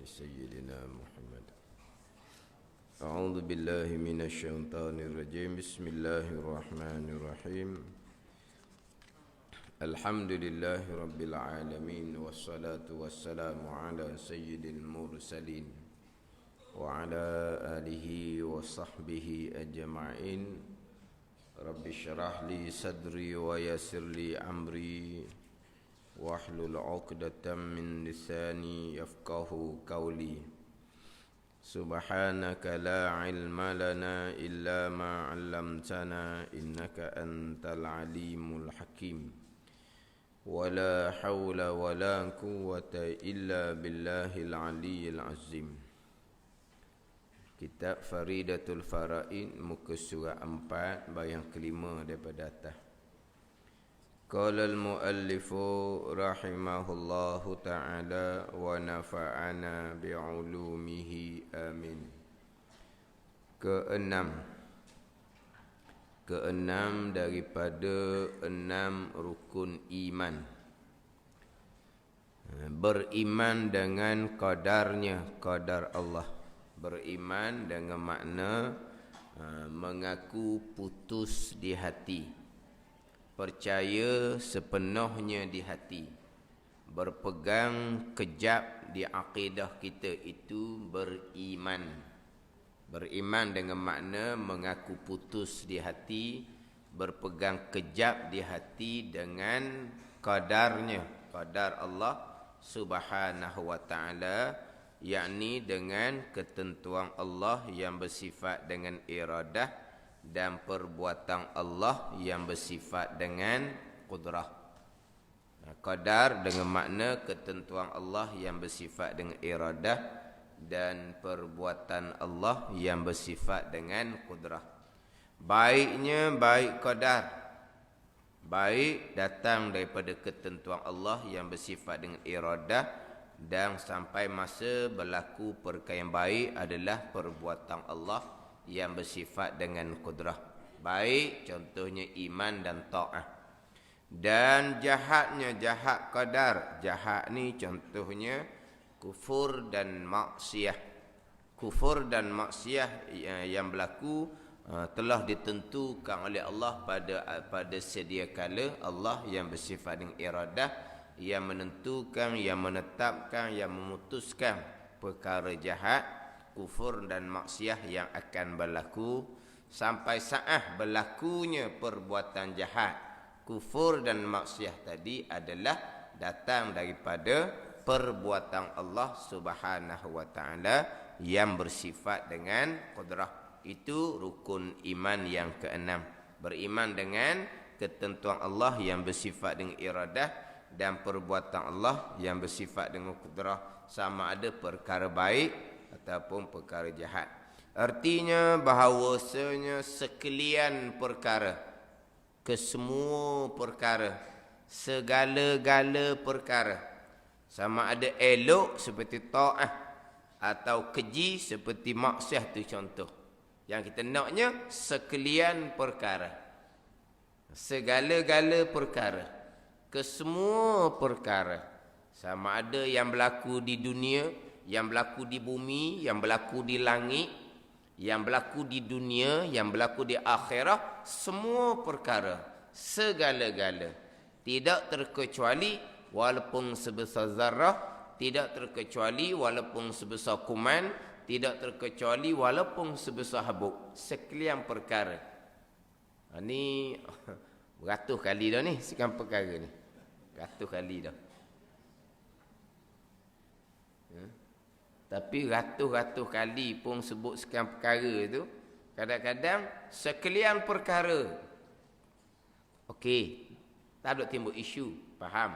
سيدنا محمد. أعوذ بالله من الشيطان الرجيم. بسم الله الرحمن الرحيم. الحمد لله رب العالمين، والصلاة والسلام على سيد المرسلين وعلى آله وصحبه أجمعين. رب اشرح لي صدري ويسر لي أمري واحلل عقدة من لساني يفقه قولي. سبحانك لا علم لنا إلا ما علمتنا إنك أنت العليم الحكيم. ولا حول ولا قوة إلا بالله العلي العظيم. Kitab Faridatul Faraid, muka surah 4, bayang kelima daripada atas. Qala al-muallifu rahimahullahu ta'ala wa nafa'ana bi'ulumihi amin. Keenam daripada 6 rukun iman. Beriman dengan qadarnya, qadar Allah. Beriman dengan makna mengaku putus di hati, percaya sepenuhnya di hati, berpegang kejap di akidah kita, itu beriman. Beriman dengan makna mengaku putus di hati, berpegang kejap di hati dengan qadarnya, qadar Allah subhanahu wa ta'ala, yakni dengan ketentuan Allah yang bersifat dengan iradah dan perbuatan Allah yang bersifat dengan qudrah. Qadar dengan makna ketentuan Allah yang bersifat dengan iradah dan perbuatan Allah yang bersifat dengan qudrah. Baiknya baik qadar, baik datang daripada ketentuan Allah yang bersifat dengan iradah, dan sampai masa berlaku perkara yang baik adalah perbuatan Allah yang bersifat dengan qudrah. Baik contohnya iman dan ta'ah. Dan jahatnya, jahat qadar. Jahat ni contohnya kufur dan maksiyah. Kufur dan maksiyah yang berlaku telah ditentukan oleh Allah pada sedia kala. Allah yang bersifat dengan iradah, yang menentukan, yang menetapkan, yang memutuskan perkara jahat, kufur dan maksiat yang akan berlaku. Sampai saat berlakunya perbuatan jahat, kufur dan maksiat tadi adalah datang daripada perbuatan Allah subhanahu wa ta'ala yang bersifat dengan qudrah. Itu rukun iman yang keenam. Beriman dengan ketentuan Allah yang bersifat dengan iradah dan perbuatan Allah yang bersifat dengan qudrah, sama ada perkara baik ataupun perkara jahat. Artinya bahawasanya sekalian perkara, kesemua perkara, segala-gala perkara, sama ada elok seperti ta'ah atau keji seperti maksiat, tu contoh. Yang kita naknya sekalian perkara, segala-gala perkara, kesemua perkara, sama ada yang berlaku di dunia, yang berlaku di bumi, yang berlaku di langit, yang berlaku di dunia, yang berlaku di akhirat, semua perkara, segala-gala, tidak terkecuali walaupun sebesar zarah, tidak terkecuali walaupun sebesar kuman, tidak terkecuali walaupun sebesar habuk, sekalian perkara. Ini beratus kali dah ni sekian perkara ni. Ratus kali dah. Tapi ratus-ratus kali pun sebut sekian perkara tu, kadang-kadang sekalian perkara. Okey, tak ada timbul isu, faham.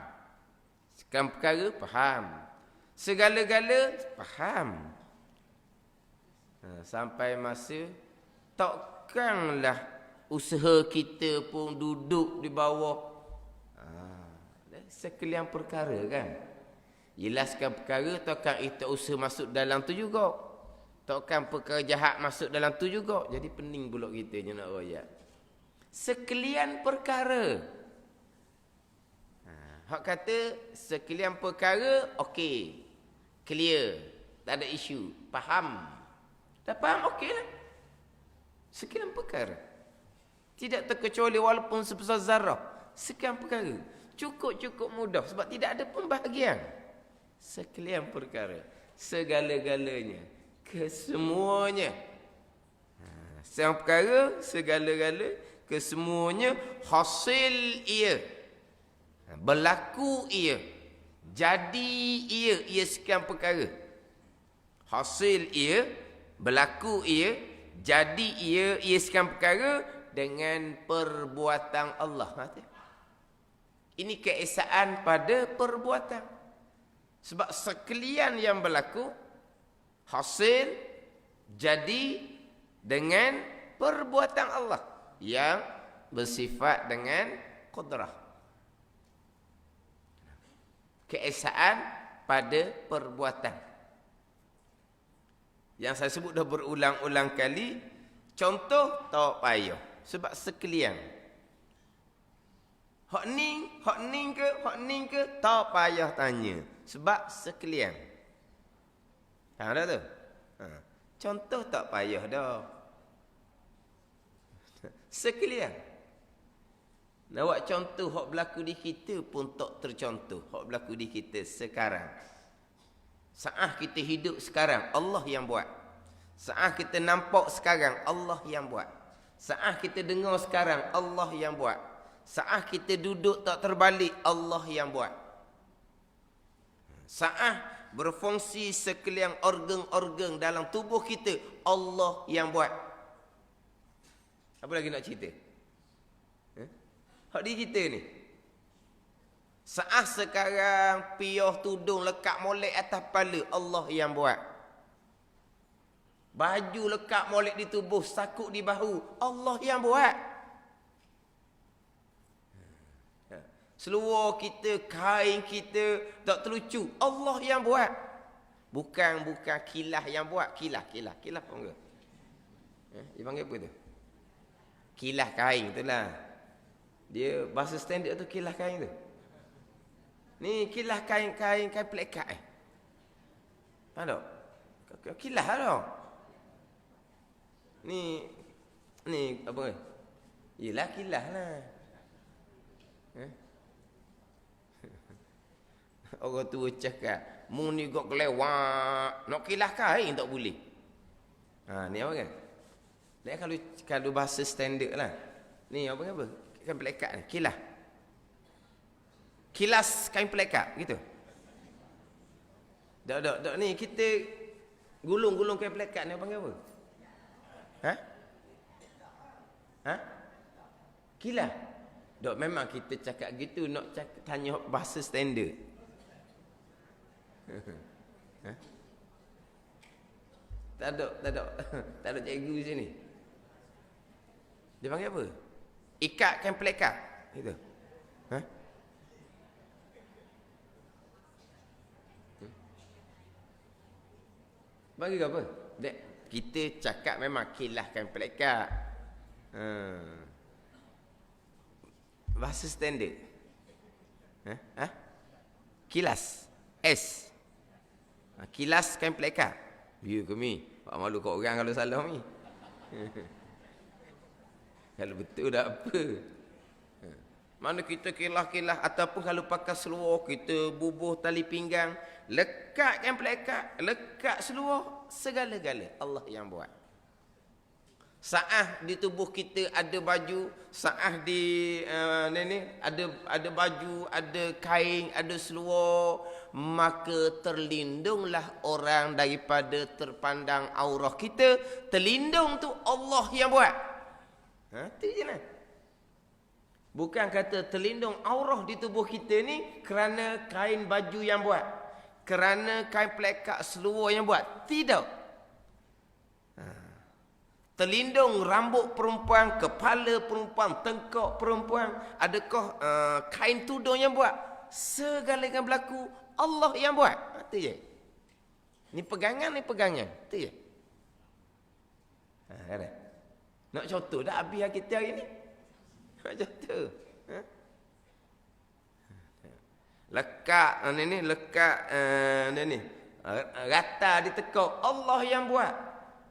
Sekian perkara, faham. Segala-gala, faham. Sampai masa takkanlah usaha kita pun duduk di bawah sekalian perkara, kan. Jelaskan perkara, takkan kita usaha masuk dalam tu juga, takkan perkara jahat masuk dalam tu juga. Jadi pening pula kita je nak royak sekalian perkara. Hak kata sekalian perkara, okey, clear. Tak ada isu. Faham. Tak faham, okeylah. Sekian perkara. Tidak terkecuali walaupun sebesar zarah. Sekian perkara. Cukup mudah. Sebab tidak ada pembahagian. Sekian perkara. Segala-galanya. Kesemuanya. Sekian perkara. Segala-gala. Kesemuanya. Hasil ia. Berlaku ia. Jadi ia. Ia sekian perkara. Hasil ia. Berlaku ia. Jadi ia. Ia sekian perkara. Dengan perbuatan Allah. Ini keesaan pada perbuatan. Sebab sekalian yang berlaku, hasil, jadi, dengan perbuatan Allah. Yang bersifat dengan qudrah. Keesaan pada perbuatan. Yang saya sebut dah berulang-ulang kali, contoh tak payah. Sebab sekalian. Hak ni ke, tak payah tanya. Sebab sekalian. Faham dah tu? Contoh tak payah dah. Sekalian. Nak buat contoh hak berlaku di kita pun tak tercontoh. Hak berlaku di kita sekarang. Saat kita hidup sekarang, Allah yang buat. Saat kita nampak sekarang, Allah yang buat. Saat kita dengar sekarang, Allah yang buat. Saat kita duduk tak terbalik, Allah yang buat. Saat berfungsi sekalian organ-organ dalam tubuh kita, Allah yang buat. Apa lagi nak cerita? Hak di kita ni. Saat sekarang piyah tudung lekat molek atas kepala, Allah yang buat. Baju lekat molek di tubuh, sakut di bahu, Allah yang buat. Seluar kita, kain kita tak terlucu, Allah yang buat. Bukan kilah yang buat. Kilah apa enggak? Dia panggil apa tu? Kilah kain tu lah. Dia bahasa standard tu kilah kain tu. Ni kilah kain pelekat Faham tak? Kilah lah. Ni apa? Yelah kilah lah. Orang tua cakap, mu ni kok kelewat, nak kilah kain tak boleh. Ni apa kan? Ni kalau bahasa standard lah. Ni apa? Kain pelekat ni, kilah. Kilas kain pelekat, gitu. Tak. Ni kita gulung kain pelekat ni apa? Kilah. Tak, memang kita cakap gitu, nak tanya bahasa standard. Tak ada cikgu sini. Dia panggil apa? Ikat kain pelekat. Gitu. Bagi apa? Kita cakap memang kilah kain pelekat. Bahasa standard. Kilas. S. Kilas kain pelekat. Ya ke mi? Pak malu kat orang kalau salah mi. Kalau betul tak apa. Mana kita kilah-kilah ataupun kalau pakai seluar kita bubuh tali pinggang, lekat kain pelekat, lekat seluar, segala-gala Allah yang buat. Saat di tubuh kita ada baju, saat di ada baju, ada kain, ada seluar, maka terlindunglah orang daripada terpandang aurah kita. Terlindung tu Allah yang buat. Itu je lah. Bukan kata terlindung aurah di tubuh kita ni kerana kain baju yang buat, kerana kain pelekat seluar yang buat. Tidak. Terlindung rambut perempuan, kepala perempuan, tengkok perempuan, adakah kain tudung yang buat? Segala yang berlaku Allah yang buat. Itu je. Ni pegangan. Itu je. Ada. Nak contoh dah habis kita hari ni? Nak contoh. Lekat Rata ditekuk, Allah yang buat.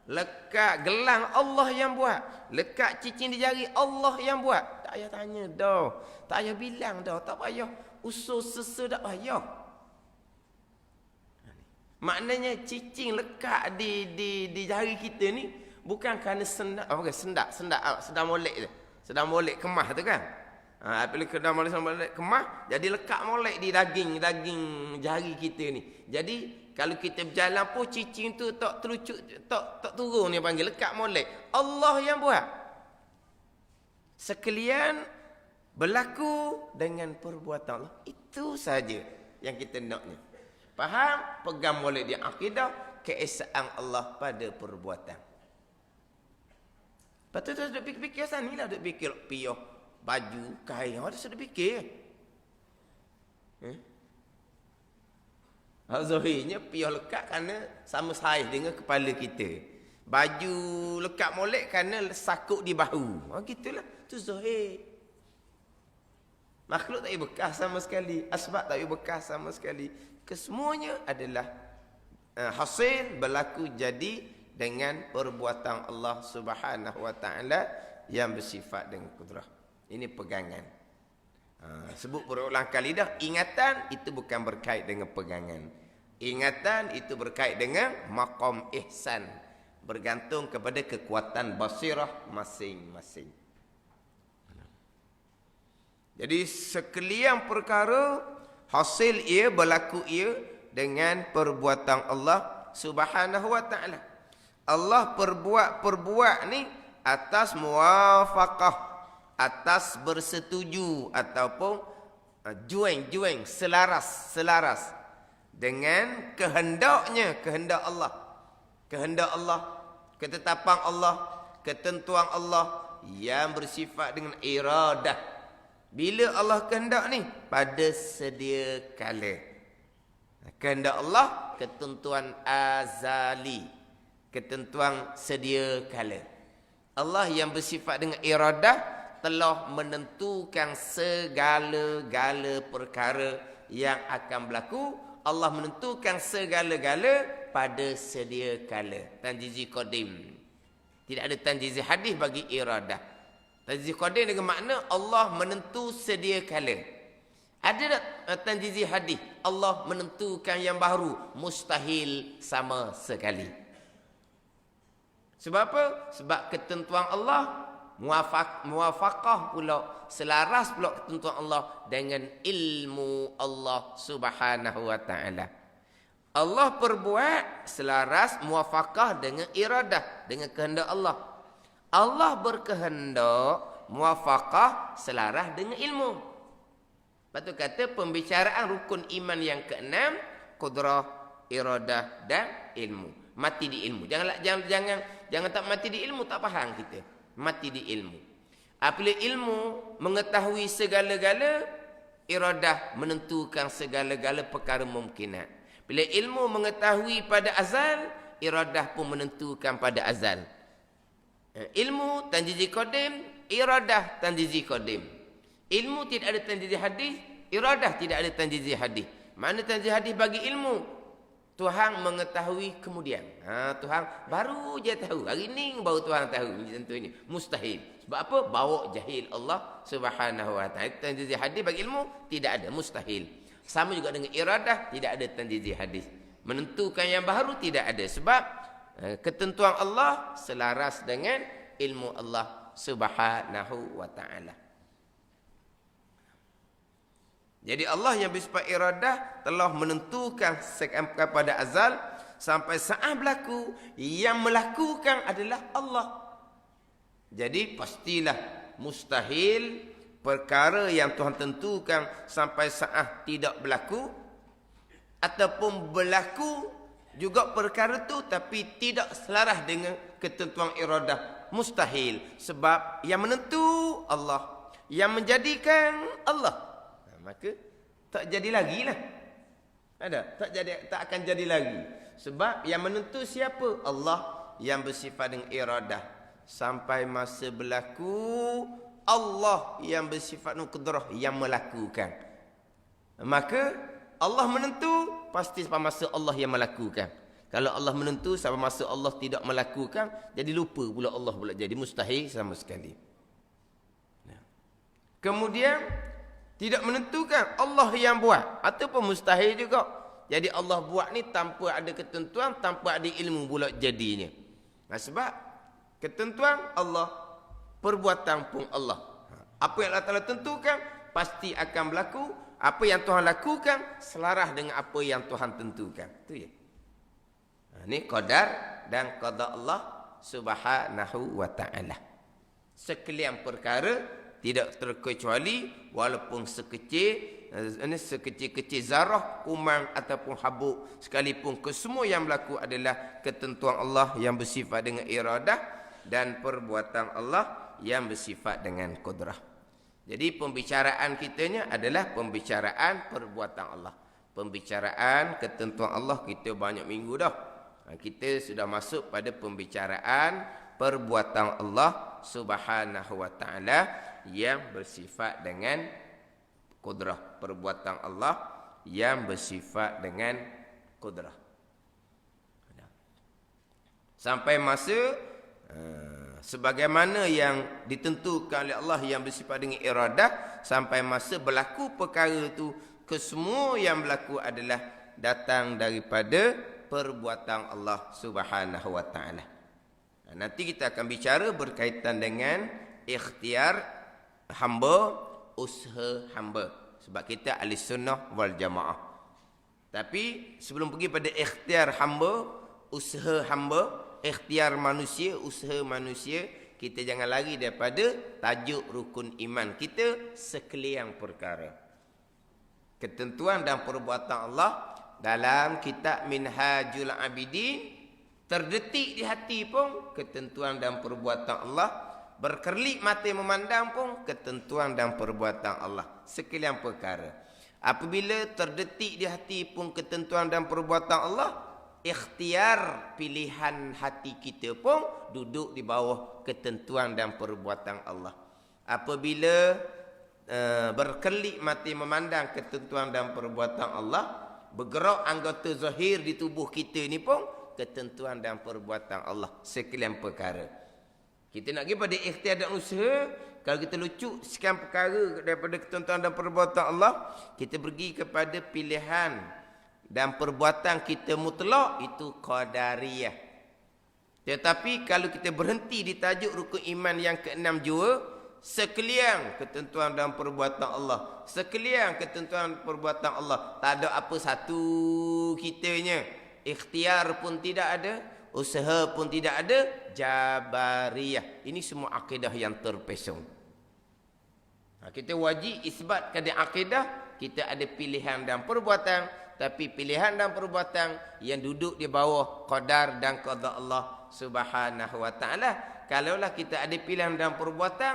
Lekat gelang, Allah yang buat. Lekat cincin di jari, Allah yang buat. Tak payah tanya dah. Tak payah bilang dah. Tak payah usul sesa, tak payah. Maknanya cincin lekat di jari kita ni bukan kerana sendak molek tu. Sedang molek kemah tu kan. Apabila kena molek kemah, jadi lekat molek di daging jari kita ni. Jadi kalau kita berjalan pun cincin tu tak terucuk, tak turun dia panggil lekat molek. Allah yang buat. Sekalian berlaku dengan perbuatan Allah. Itu saja yang kita naknya. Faham? Pegang molek dia akidah keesaan Allah pada perbuatan. Lepas tu duduk fikir sana ni lah, duduk fikir piyah baju, kain, ada sudah fikir. Zahirnya piyah lekat kerana sama saiz dengan kepala kita. Baju lekat molek kerana sakut di bahu. Gitulah. Tu zahir. Makhluk tak ada bekas sama sekali. Asbab tak ada bekas sama sekali. Kesemuanya adalah hasil berlaku jadi dengan perbuatan Allah Subhanahu wa taala yang bersifat dengan kudrah. Ini pegangan. Sebut berulang kali dah, ingatan itu bukan berkait dengan pegangan. Ingatan itu berkait dengan maqam ihsan, bergantung kepada kekuatan basirah masing-masing. Jadi sekalian perkara hasil ia berlaku ia dengan perbuatan Allah Subhanahu wa taala. Allah perbuat ni atas muwafaqah, atas bersetuju ataupun jueng selaras dengan kehendak Allah, ketetapan Allah, ketentuan Allah yang bersifat dengan iradah. Bila Allah kehendak ni pada sedia kala. Kehendak Allah ketentuan azali, ketentuan sedia kala. Allah yang bersifat dengan iradah telah menentukan segala-gala perkara yang akan berlaku. Allah menentukan segala-gala pada sedia kala. Tanjizi qadim. Tidak ada tanjizi hadis bagi iradah. Tanjizi qadim dengan makna Allah menentu sedia kala. Ada tak tanjizi hadis? Allah menentukan yang baru. Mustahil sama sekali. Sebab apa? Sebab ketentuan Allah muwafaqah pula, selaras pula ketentuan Allah dengan ilmu Allah Subhanahu wa taala. Allah perbuat selaras muwafaqah dengan iradah, dengan kehendak Allah. Allah berkehendak muwafaqah selaras dengan ilmu. Lepas tu kata pembicaraan rukun iman yang keenam, qudrah, iradah dan ilmu. Mati di ilmu. Jangan tak mati di ilmu, tak faham kita. Mati di ilmu. Apabila ilmu mengetahui segala-gala, iradah menentukan segala-gala perkara mungkinat. Bila ilmu mengetahui pada azal, iradah pun menentukan pada azal. Ilmu tanjizi qadim, iradah tanjizi qadim. Ilmu tidak ada tanjizi hadis, iradah tidak ada tanjizi hadis. Mana tanjizi hadis bagi ilmu? Tuhan mengetahui kemudian. Tuhan baru je tahu. Hari ni baru Tuhan tahu. Tentunya mustahil. Sebab apa? Bawa jahil Allah Subhanahu wa taala. Tanjizi hadis bagi ilmu tidak ada, mustahil. Sama juga dengan iradah, tidak ada tanjizi hadis. Menentukan yang baru tidak ada. Sebab ketentuan Allah selaras dengan ilmu Allah Subhanahu wa taala. Jadi Allah yang bersifat iradah telah menentukan kepada azal sampai saat berlaku, yang melakukan adalah Allah. Jadi pastilah mustahil perkara yang Tuhan tentukan sampai saat tidak berlaku, ataupun berlaku juga perkara tu tapi tidak selaras dengan ketentuan iradah. Mustahil. Sebab yang menentu Allah, yang menjadikan Allah. Maka tak jadi lagi lah. Ada? Tak akan jadi lagi. Sebab yang menentu siapa? Allah yang bersifat dengan iradah. Sampai masa berlaku, Allah yang bersifat dengan qudrah yang melakukan. Maka Allah menentu, pasti sampai masa Allah yang melakukan. Kalau Allah menentu sampai masa Allah tidak melakukan, jadi lupa pula Allah pula, jadi mustahil sama sekali. Kemudian tidak menentukan Allah yang buat ataupun mustahil juga. Jadi Allah buat ni tanpa ada ketentuan, tanpa ada ilmu pula jadinya. Sebab ketentuan Allah, perbuatan pun Allah. Apa yang Allah Ta'ala tentukan pasti akan berlaku. Apa yang Tuhan lakukan selaras dengan apa yang Tuhan tentukan. Itu ya. Ini qadar dan qada Allah Subhanahu wa ta'ala. Sekalian perkara tidak terkecuali walaupun sekecil zarah, kuman ataupun habuk, sekalipun kesemua yang berlaku adalah ketentuan Allah yang bersifat dengan iradah dan perbuatan Allah yang bersifat dengan qudrah. Jadi pembicaraan kitanya adalah pembicaraan perbuatan Allah. Pembicaraan ketentuan Allah kita banyak minggu dah. Kita sudah masuk pada pembicaraan perbuatan Allah Subhanahu wa ta'ala yang bersifat dengan qudrah. Perbuatan Allah yang bersifat dengan qudrah. Sampai masa sebagaimana yang ditentukan oleh Allah yang bersifat dengan iradah, sampai masa berlaku perkara itu, kesemua yang berlaku adalah datang daripada perbuatan Allah Subhanahu wa ta'ala. Nanti kita akan bicara berkaitan dengan ikhtiar hamba, usaha hamba. Sebab kita ahli sunnah wal jamaah. Tapi sebelum pergi pada ikhtiar hamba, usaha hamba, ikhtiar manusia, usaha manusia, kita jangan lari daripada tajuk rukun iman kita sekalian perkara. Ketentuan dan perbuatan Allah dalam kitab Minhajul Abidin terdetik di hati pun ketentuan dan perbuatan Allah, berkerlik mata memandang pun ketentuan dan perbuatan Allah sekalian perkara. Apabila terdetik di hati pun ketentuan dan perbuatan Allah, ikhtiar pilihan hati kita pun duduk di bawah ketentuan dan perbuatan Allah. Apabila berkerlik mata memandang ketentuan dan perbuatan Allah, bergerak anggota zahir di tubuh kita ni pun ketentuan dan perbuatan Allah sekalian perkara. Kita nak pergi pada ikhtiar dan usaha. Kalau kita lucuk sekian perkara daripada ketentuan dan perbuatan Allah, kita pergi kepada pilihan dan perbuatan kita mutlak, itu qadariyah. Tetapi kalau kita berhenti di tajuk rukun iman yang ke-6 jua, sekalian ketentuan dan perbuatan Allah, sekalian ketentuan perbuatan Allah, tak ada apa satu kitanya. Ikhtiar pun tidak ada, usaha pun tidak ada, jabariyah. Ini semua akidah yang terpesong. Kita wajib isbat kepada akidah, kita ada pilihan dan perbuatan, tapi pilihan dan perbuatan yang duduk di bawah qadar dan qada Allah Subhanahu wa ta'ala. Kalaulah kita ada pilihan dan perbuatan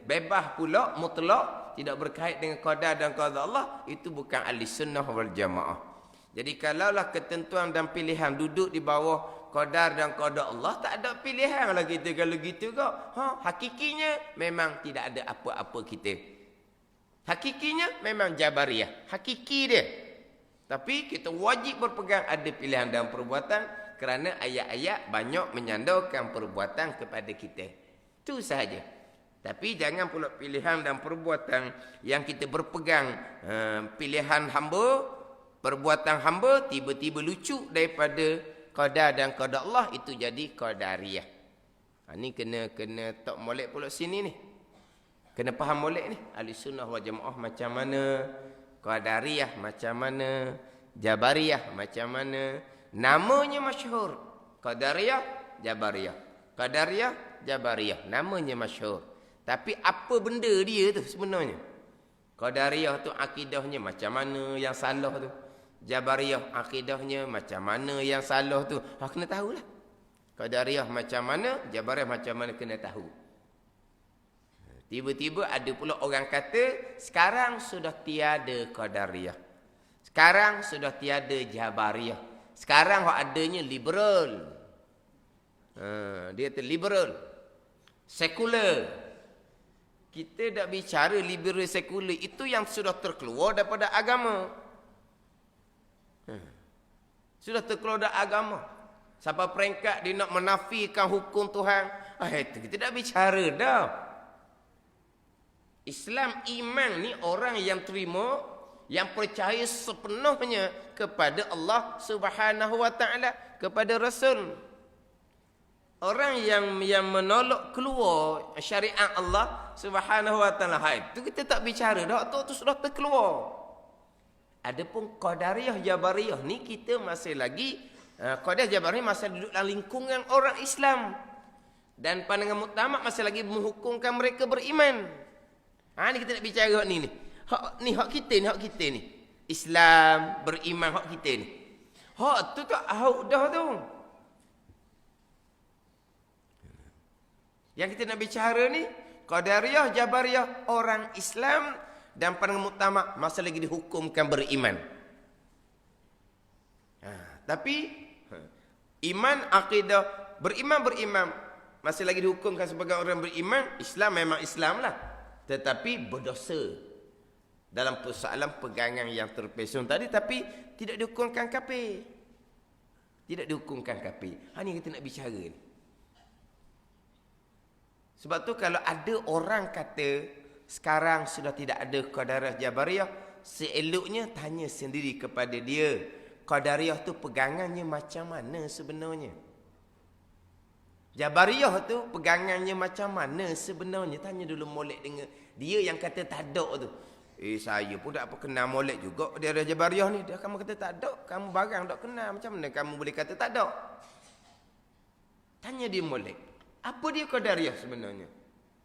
bebas pula, mutlak, tidak berkait dengan qadar dan qada Allah, itu bukan ahli sunnah wal jamaah. Jadi kalaulah ketentuan dan pilihan duduk di bawah qadar dan qada Allah, tak ada pilihan lah kita kalau gitu kok. Hakikinya memang tidak ada apa-apa kita. Hakikinya memang jabariyah, hakiki dia. Tapi kita wajib berpegang ada pilihan dan perbuatan, kerana ayat-ayat banyak menyandarkan perbuatan kepada kita. Itu sahaja. Tapi jangan pula pilihan dan perbuatan yang kita berpegang pilihan hamba, perbuatan hamba tiba-tiba lucu daripada qadar dan qada Allah, itu jadi qadariyah. Ni kena tak molek pula sini ni. Kena faham molek ni. Ahli sunnah wal jamaah macam mana, qadariyah macam mana, jabariyah macam mana. Namanya masyhur. Qadariyah, jabariyah. Qadariyah, jabariyah. Namanya masyhur. Tapi apa benda dia tu sebenarnya? Qadariyah tu akidahnya macam mana yang salah tu. Jabariyah akidahnya macam mana yang salah tu. Kena tahulah. Qadariyah macam mana, Jabariyah macam mana, kena tahu. Tiba-tiba ada pula orang kata sekarang sudah tiada Qadariyah, sekarang sudah tiada Jabariyah, sekarang adanya liberal. Dia tu liberal, sekular. Kita dah bicara liberal sekular, itu yang sudah terkeluar daripada agama. Sudah terkeluar dari agama. Sampai peringkat dia nak menafikan hukum Tuhan. Itu kita tak bicara dah. Islam, iman ni orang yang terima, yang percaya sepenuhnya kepada Allah Subhanahu wa taala, kepada Rasul. Orang yang menolak keluar syariat Allah Subhanahu wa taala, itu kita tak bicara dah, tu sudah terkeluar. Adapun Qadariyah Jabariyah ni kita masih lagi Qadariyah Jabariyah masih duduk dalam lingkungan orang Islam. Dan pandangan muktamad masih lagi menghukumkan mereka beriman. Ni kita nak bicara ni. Hak kita ni. Islam, beriman, hak kita ni. Hak tu tak dah tu. Yang kita nak bicara ni, Qadariyah, Jabariyah, orang Islam dan pandangan muktamad masih lagi dihukumkan beriman. Tapi iman, akidah, beriman masih lagi dihukumkan sebagai orang beriman. Islam memang Islam lah, tetapi berdosa dalam persoalan pegangan yang terpesong tadi, tapi tidak dihukumkan kafir. Tidak dihukumkan kafir. Ini kita nak bicara ni. Sebab tu kalau ada orang kata sekarang sudah tidak ada Qadariyah Jabariyah, seeloknya tanya sendiri kepada dia, Qadariyah tu pegangannya macam mana sebenarnya? Jabariyah tu pegangannya macam mana sebenarnya? Tanya dulu molek dengan dia yang kata tak ada tu. Saya pun tak apa kenal molek juga dia ada Jabariyah ni. Dia kamu kata tak ada, kamu barang tak kenal, macam mana kamu boleh kata tak ada? Tanya dia molek. Apa dia Qadariyah sebenarnya?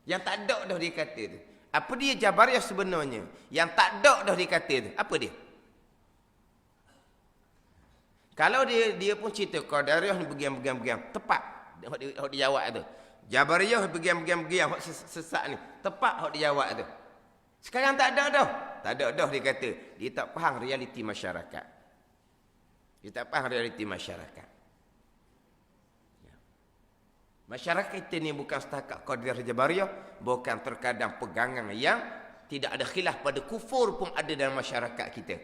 Yang tak ada dah dia kata tu. Apa dia Jabariyah sebenarnya? Yang tak ada dah dia kata tu. Apa dia? Kalau dia pun cerita Qadariyah ni begam. Tepat. Hak dia jawab tu. Jabariyah begam. Hak sesak ni. Tepat hak dia jawab tu. Sekarang tak ada dah. Tak ada dah dia kata. Dia tak faham realiti masyarakat. Masyarakat kita ni bukan setakat Qadariyah Jabariyah, bukan terkadang pegangan yang tidak ada khilaf pada kufur pun ada dalam masyarakat kita.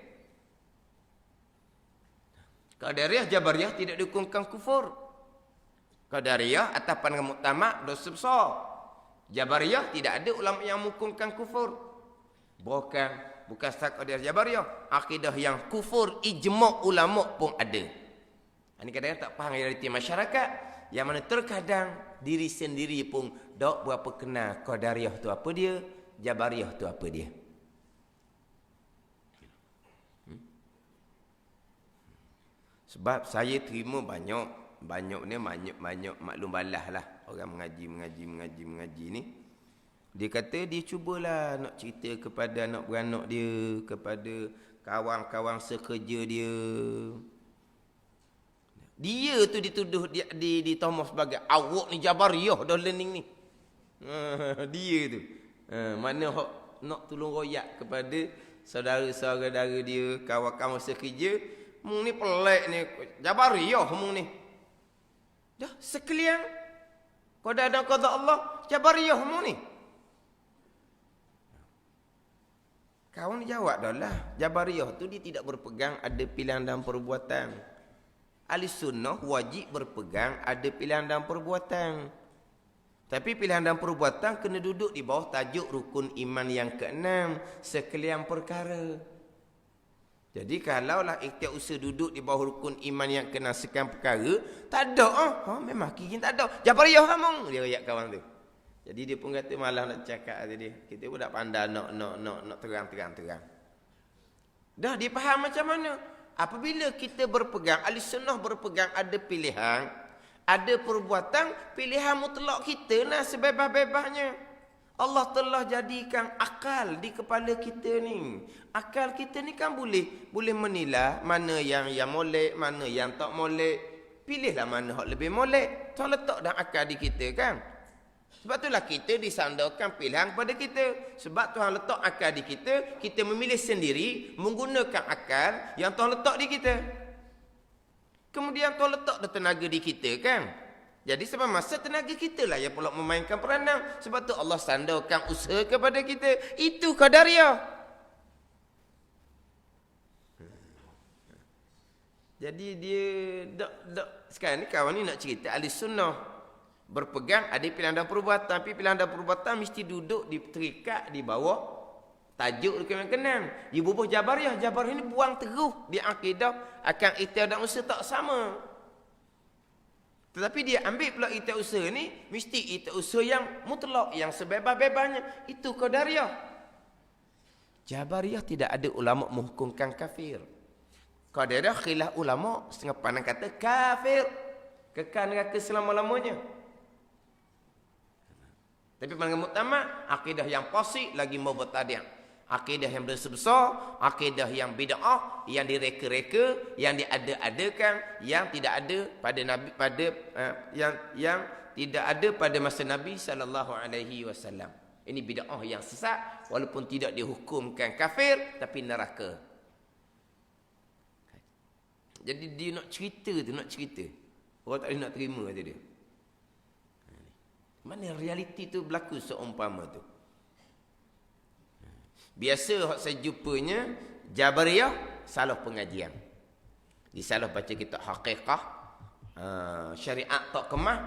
Qadariyah Jabariyah tidak dihukumkan kufur. Qadariyah atas pandangan muktamad dosa besar. Jabariyah tidak ada ulama yang menghukumkan kufur. Bukan setakat Qadariyah Jabariyah, akidah yang kufur ijma' ulama pun ada. Ini kadang-kadang tak faham realiti masyarakat. Yang mana terkadang diri sendiri pun tak berapa kenal Qadariyah tu apa dia, Jabariyah tu apa dia. Sebab saya terima banyak maklum balas lah orang mengaji ni. Dia kata dia cubalah nak cerita kepada anak beranak dia, kepada kawan-kawan sekerja dia. Dia tu dituduh ditomoh sebagai awak ni Jabariyah dah learning ni. Dia tu. Mana hok nak tolong royak kepada saudara-saudara dia, kawan-kawan sekerja, mung ni pelik ni Jabariyah mung ni. Dah sekalian qada dan qada Allah Jabariyah mung ni. Kawan jawab dah lah, Jabariyah tu dia tidak berpegang ada pilihan dalam perbuatan. Ahli sunnah wajib berpegang ada pilihan dalam perbuatan. Tapi pilihan dalam perbuatan kena duduk di bawah tajuk rukun iman yang ke-6, sekalian perkara. Jadi kalaulah ikhtiar usaha duduk di bawah rukun iman yang ke-6 sekalian perkara, tak ada. Memang kira tak ada. Jabariyah hamong dia rakyat kawan tu. Jadi dia pun kata malah nak cakap tadi. Kita pun tak pandai nak terang. Dah dia faham macam mana? Apabila kita berpegang, ahli sunnah berpegang ada pilihan, ada perbuatan, pilihan mutlak kita lah sebebas-bebasnya. Allah telah jadikan akal di kepala kita ni. Akal kita ni kan boleh menilai mana yang molek, mana yang tak molek. Pilihlah mana yang lebih molek. Tuhan letak dah akal di kita kan. Sebab itulah kita disandarkan pilihan kepada kita. Sebab Tuhan letak akal di kita, kita memilih sendiri menggunakan akal yang Tuhan letak di kita. Kemudian Tuhan letak tenaga di kita kan. Jadi sebab masa tenaga kita lah yang pula memainkan peranan. Sebab tu Allah sandarkan usaha kepada kita. Itu Qadariyah. Jadi dia sekarang ni kawan ni nak cerita ahli sunnah berpegang ada pilihan dan perbuatan, tapi pilihan dan perbuatan mesti duduk terikat di bawah tajuk kenang. Di bubuh Jabariyah ni buang terus di akidah akan ikhtiar dan usaha tak sama. Tetapi dia ambil pula ikhtiar usaha ni mesti ikhtiar usaha yang mutlak, yang sebebas-bebasnya. Itu Qadariyah. Jabariyah tidak ada ulama menghukumkan kafir. Qadariyah khilaf ulama setengah pandang kata kafir, kekal neraka selama-lamanya. Tapi pandangan muktamad, akidah yang fasik lagi mubtadi'. Akidah yang besar-besar, akidah yang bid'ah, yang direka-reka, yang diada-adakan, yang tidak ada pada Nabi, yang tidak ada pada masa Nabi sallallahu alaihi wasallam. Ini bid'ah yang sesat, walaupun tidak dihukumkan kafir tapi neraka. Jadi dia nak cerita. Orang tak boleh nak terima kata dia. Mana realiti tu berlaku seumpama tu. Biasa hak saya jumpanya Jabariyah salah pengajian. Disalah baca kitab Haqiqah, syariat tak kemah,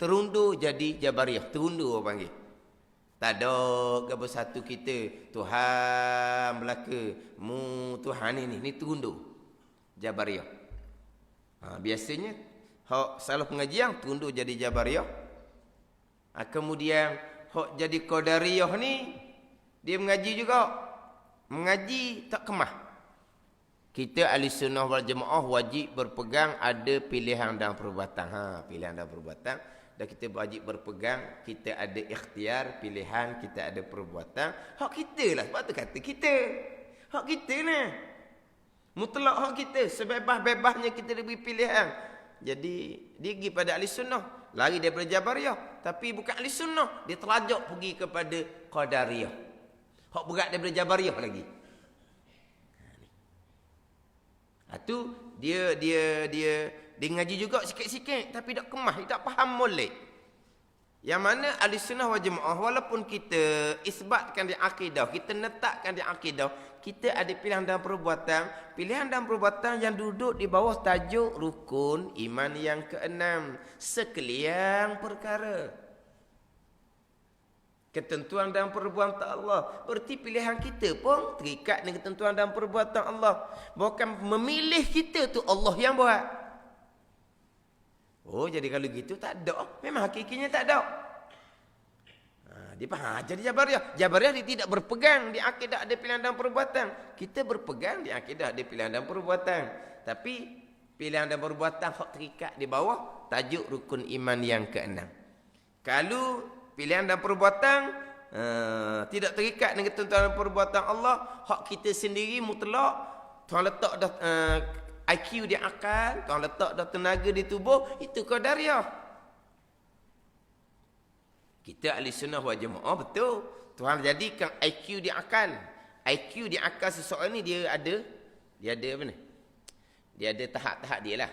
terundur jadi Jabariyah, terundur orang panggil. Tak ada gapo satu kita Tuhan belaka, mu Tuhan ni terundur. Jabariyah. Biasanya hak salah pengajian terundur jadi Jabariyah. Kemudian hak jadi Qadariyah ni dia mengaji juga. Mengaji tak kemah. Kita ahli sunnah wal jamaah wajib berpegang ada pilihan dan perbuatan. Pilihan dan perbuatan. Dan kita wajib berpegang, kita ada ikhtiar, pilihan, kita ada perbuatan. Hak kita lah. Sebab tu kata kita. Hak kita ni. Mutlak hak kita. Sebebas-bebasnya kita diberi pilihan. Jadi dia pergi pada ahli sunnah. Lari daripada Jabariyah. Tapi bukan ahli sunnah. Dia terlajak pergi kepada Qadariyah. Hak berat daripada Jabariyah lagi. Tu dia ngaji juga sikit-sikit. Tapi tak kemah. Dia tak faham molek. Yang mana ahli sunnah wal jamaah, walaupun kita isbatkan di akidah, kita letakkan di akidah, kita ada pilihan dan perbuatan. Pilihan dan perbuatan yang duduk di bawah tajuk rukun iman yang keenam. Sekalian perkara. Ketentuan dan perbuatan Allah. Berarti pilihan kita pun terikat dengan ketentuan dan perbuatan Allah. Bukan memilih kita tu Allah yang buat. Oh, jadi kalau gitu tak ada. Memang hakikinya tak ada. Dia faham. Jadi Jabariyah dia tidak berpegang di akidah ada pilihan dan perbuatan. Kita berpegang di akidah ada pilihan dan perbuatan. Tapi pilihan dan perbuatan hak terikat di bawah tajuk rukun iman yang keenam. Kalau pilihan dan perbuatan tidak terikat dengan ketentuan dan perbuatan Allah, hak kita sendiri mutlak, Tuhan letak dah IQ di akal, Tuhan letak dah tenaga di tubuh, itu Qadariyah. Kita ahli sunnah wal jamaah betul. Tuhan jadikan IQ di akal. IQ di akal seseorang ni dia ada apa ni? Dia ada tahap-tahap dia lah.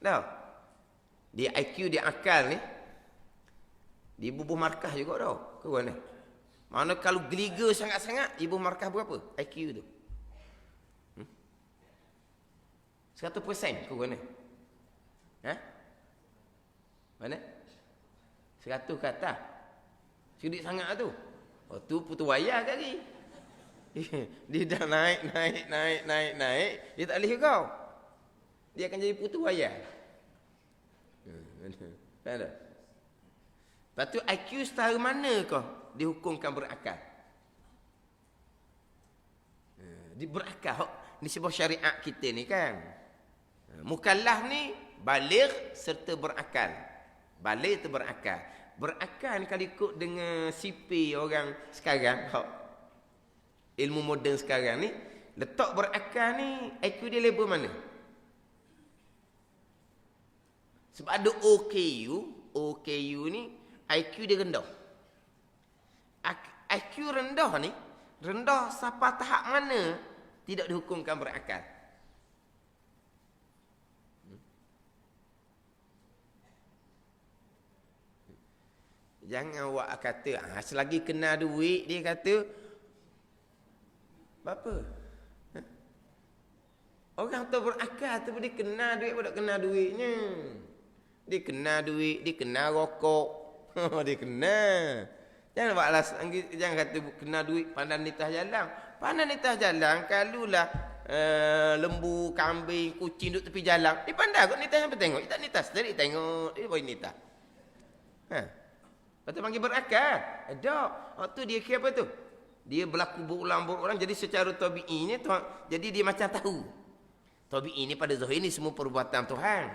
Tahu? Dia IQ di akal ni di bubuh markah juga tau. Ke mana? Mana kalau geliga sangat-sangat, ibu markah berapa? IQ tu. 100% ke mana? Mana? 100 ke atas. Sedikit sangat tu. Oh tu putu wayar kali. Dia dah naik. Dia tak boleh kau. Dia akan jadi putu wayar. Faham tak? Lepas tu IQ setara mana kau dihukumkan berakal? Dia berakal. Ni sebuah syariat kita ni kan. Mukallaf ni baligh serta berakal. Baligh tu berakal. Berakal kalau ikut dengan sipir orang sekarang, ilmu moden sekarang ni, letak berakal ni IQ dia level mana? Sebab ada OKU ni IQ dia rendah. IQ rendah ni, rendah sampai tahap mana tidak dihukumkan berakal. Jangan awak kata, selagi kena duit, dia kata, apa? Orang tu berakal tu dia kena duit pun tak kena duitnya. Dia kena duit, dia kena rokok. Dia kena. Jangan buat alasan, jangan kata kena duit pandang nitah jalan. Pandang nitah jalan kalulah lembu, kambing, kucing duduk tepi jalan. Dia pandang kok nitah yang bertengok. Dia tak nitah sendiri tengok. Dia boleh nitah. Lepas tu panggil berakal. Ada. Waktu dia kira apa tu? Dia berlaku berulang-berulang. Jadi secara tabi'i ni, jadi dia macam tahu. Tabi'i ni pada zahir ni semua perbuatan Tuhan.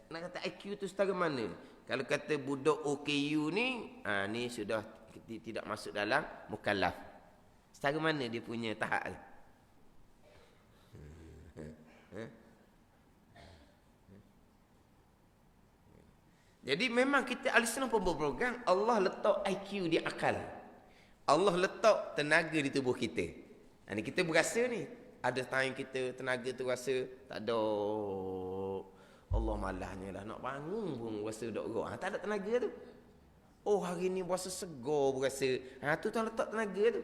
Nak kata IQ tu setara mana? Kalau kata budak OKU ni, ni sudah tidak masuk dalam mukallaf. Setara mana dia punya tahap tu? Jadi memang kita Ahlussunnah pun berprogram, Allah letak IQ di akal. Allah letak tenaga di tubuh kita. Ini kita berasa ni. Ada time kita tenaga tu rasa tak ada. Allah malahnya lah nak bangun pun rasa dok rok. Tak ada tenaga tu. Oh hari ni berasa segar berasa. Tu tak letak tenaga tu.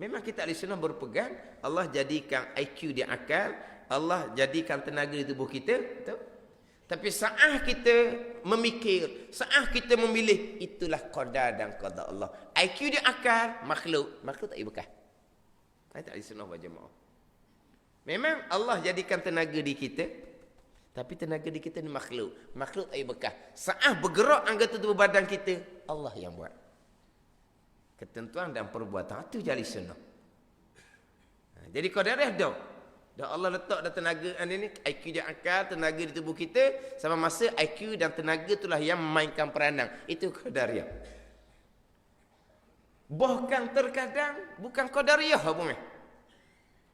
Memang kita Ahlussunnah berpegang Allah jadikan IQ di akal, Allah jadikan tenaga di tubuh kita, betul? Tapi saat kita memikir, saat kita memilih, itulah qadar dan qada Allah. IQ di akal, makhluk tak berkah. Tak Ahlussunnah wal Jamaah. Memang Allah jadikan tenaga di kita, tapi tenaga di kita ni makhluk. Makhluk tak berkah. Saat bergerak anggota tubuh badan kita, Allah yang buat. Ketentuan dan perbuatan itu jadi sunnah. Jadi qadariyah dah. Dah Allah letak dah tenaga ini IQ di akal, tenaga di tubuh kita, sama masa IQ dan tenaga itulah yang memainkan peranan. Itu qadariyah. Bahkan terkadang bukan qadariyah apa meh.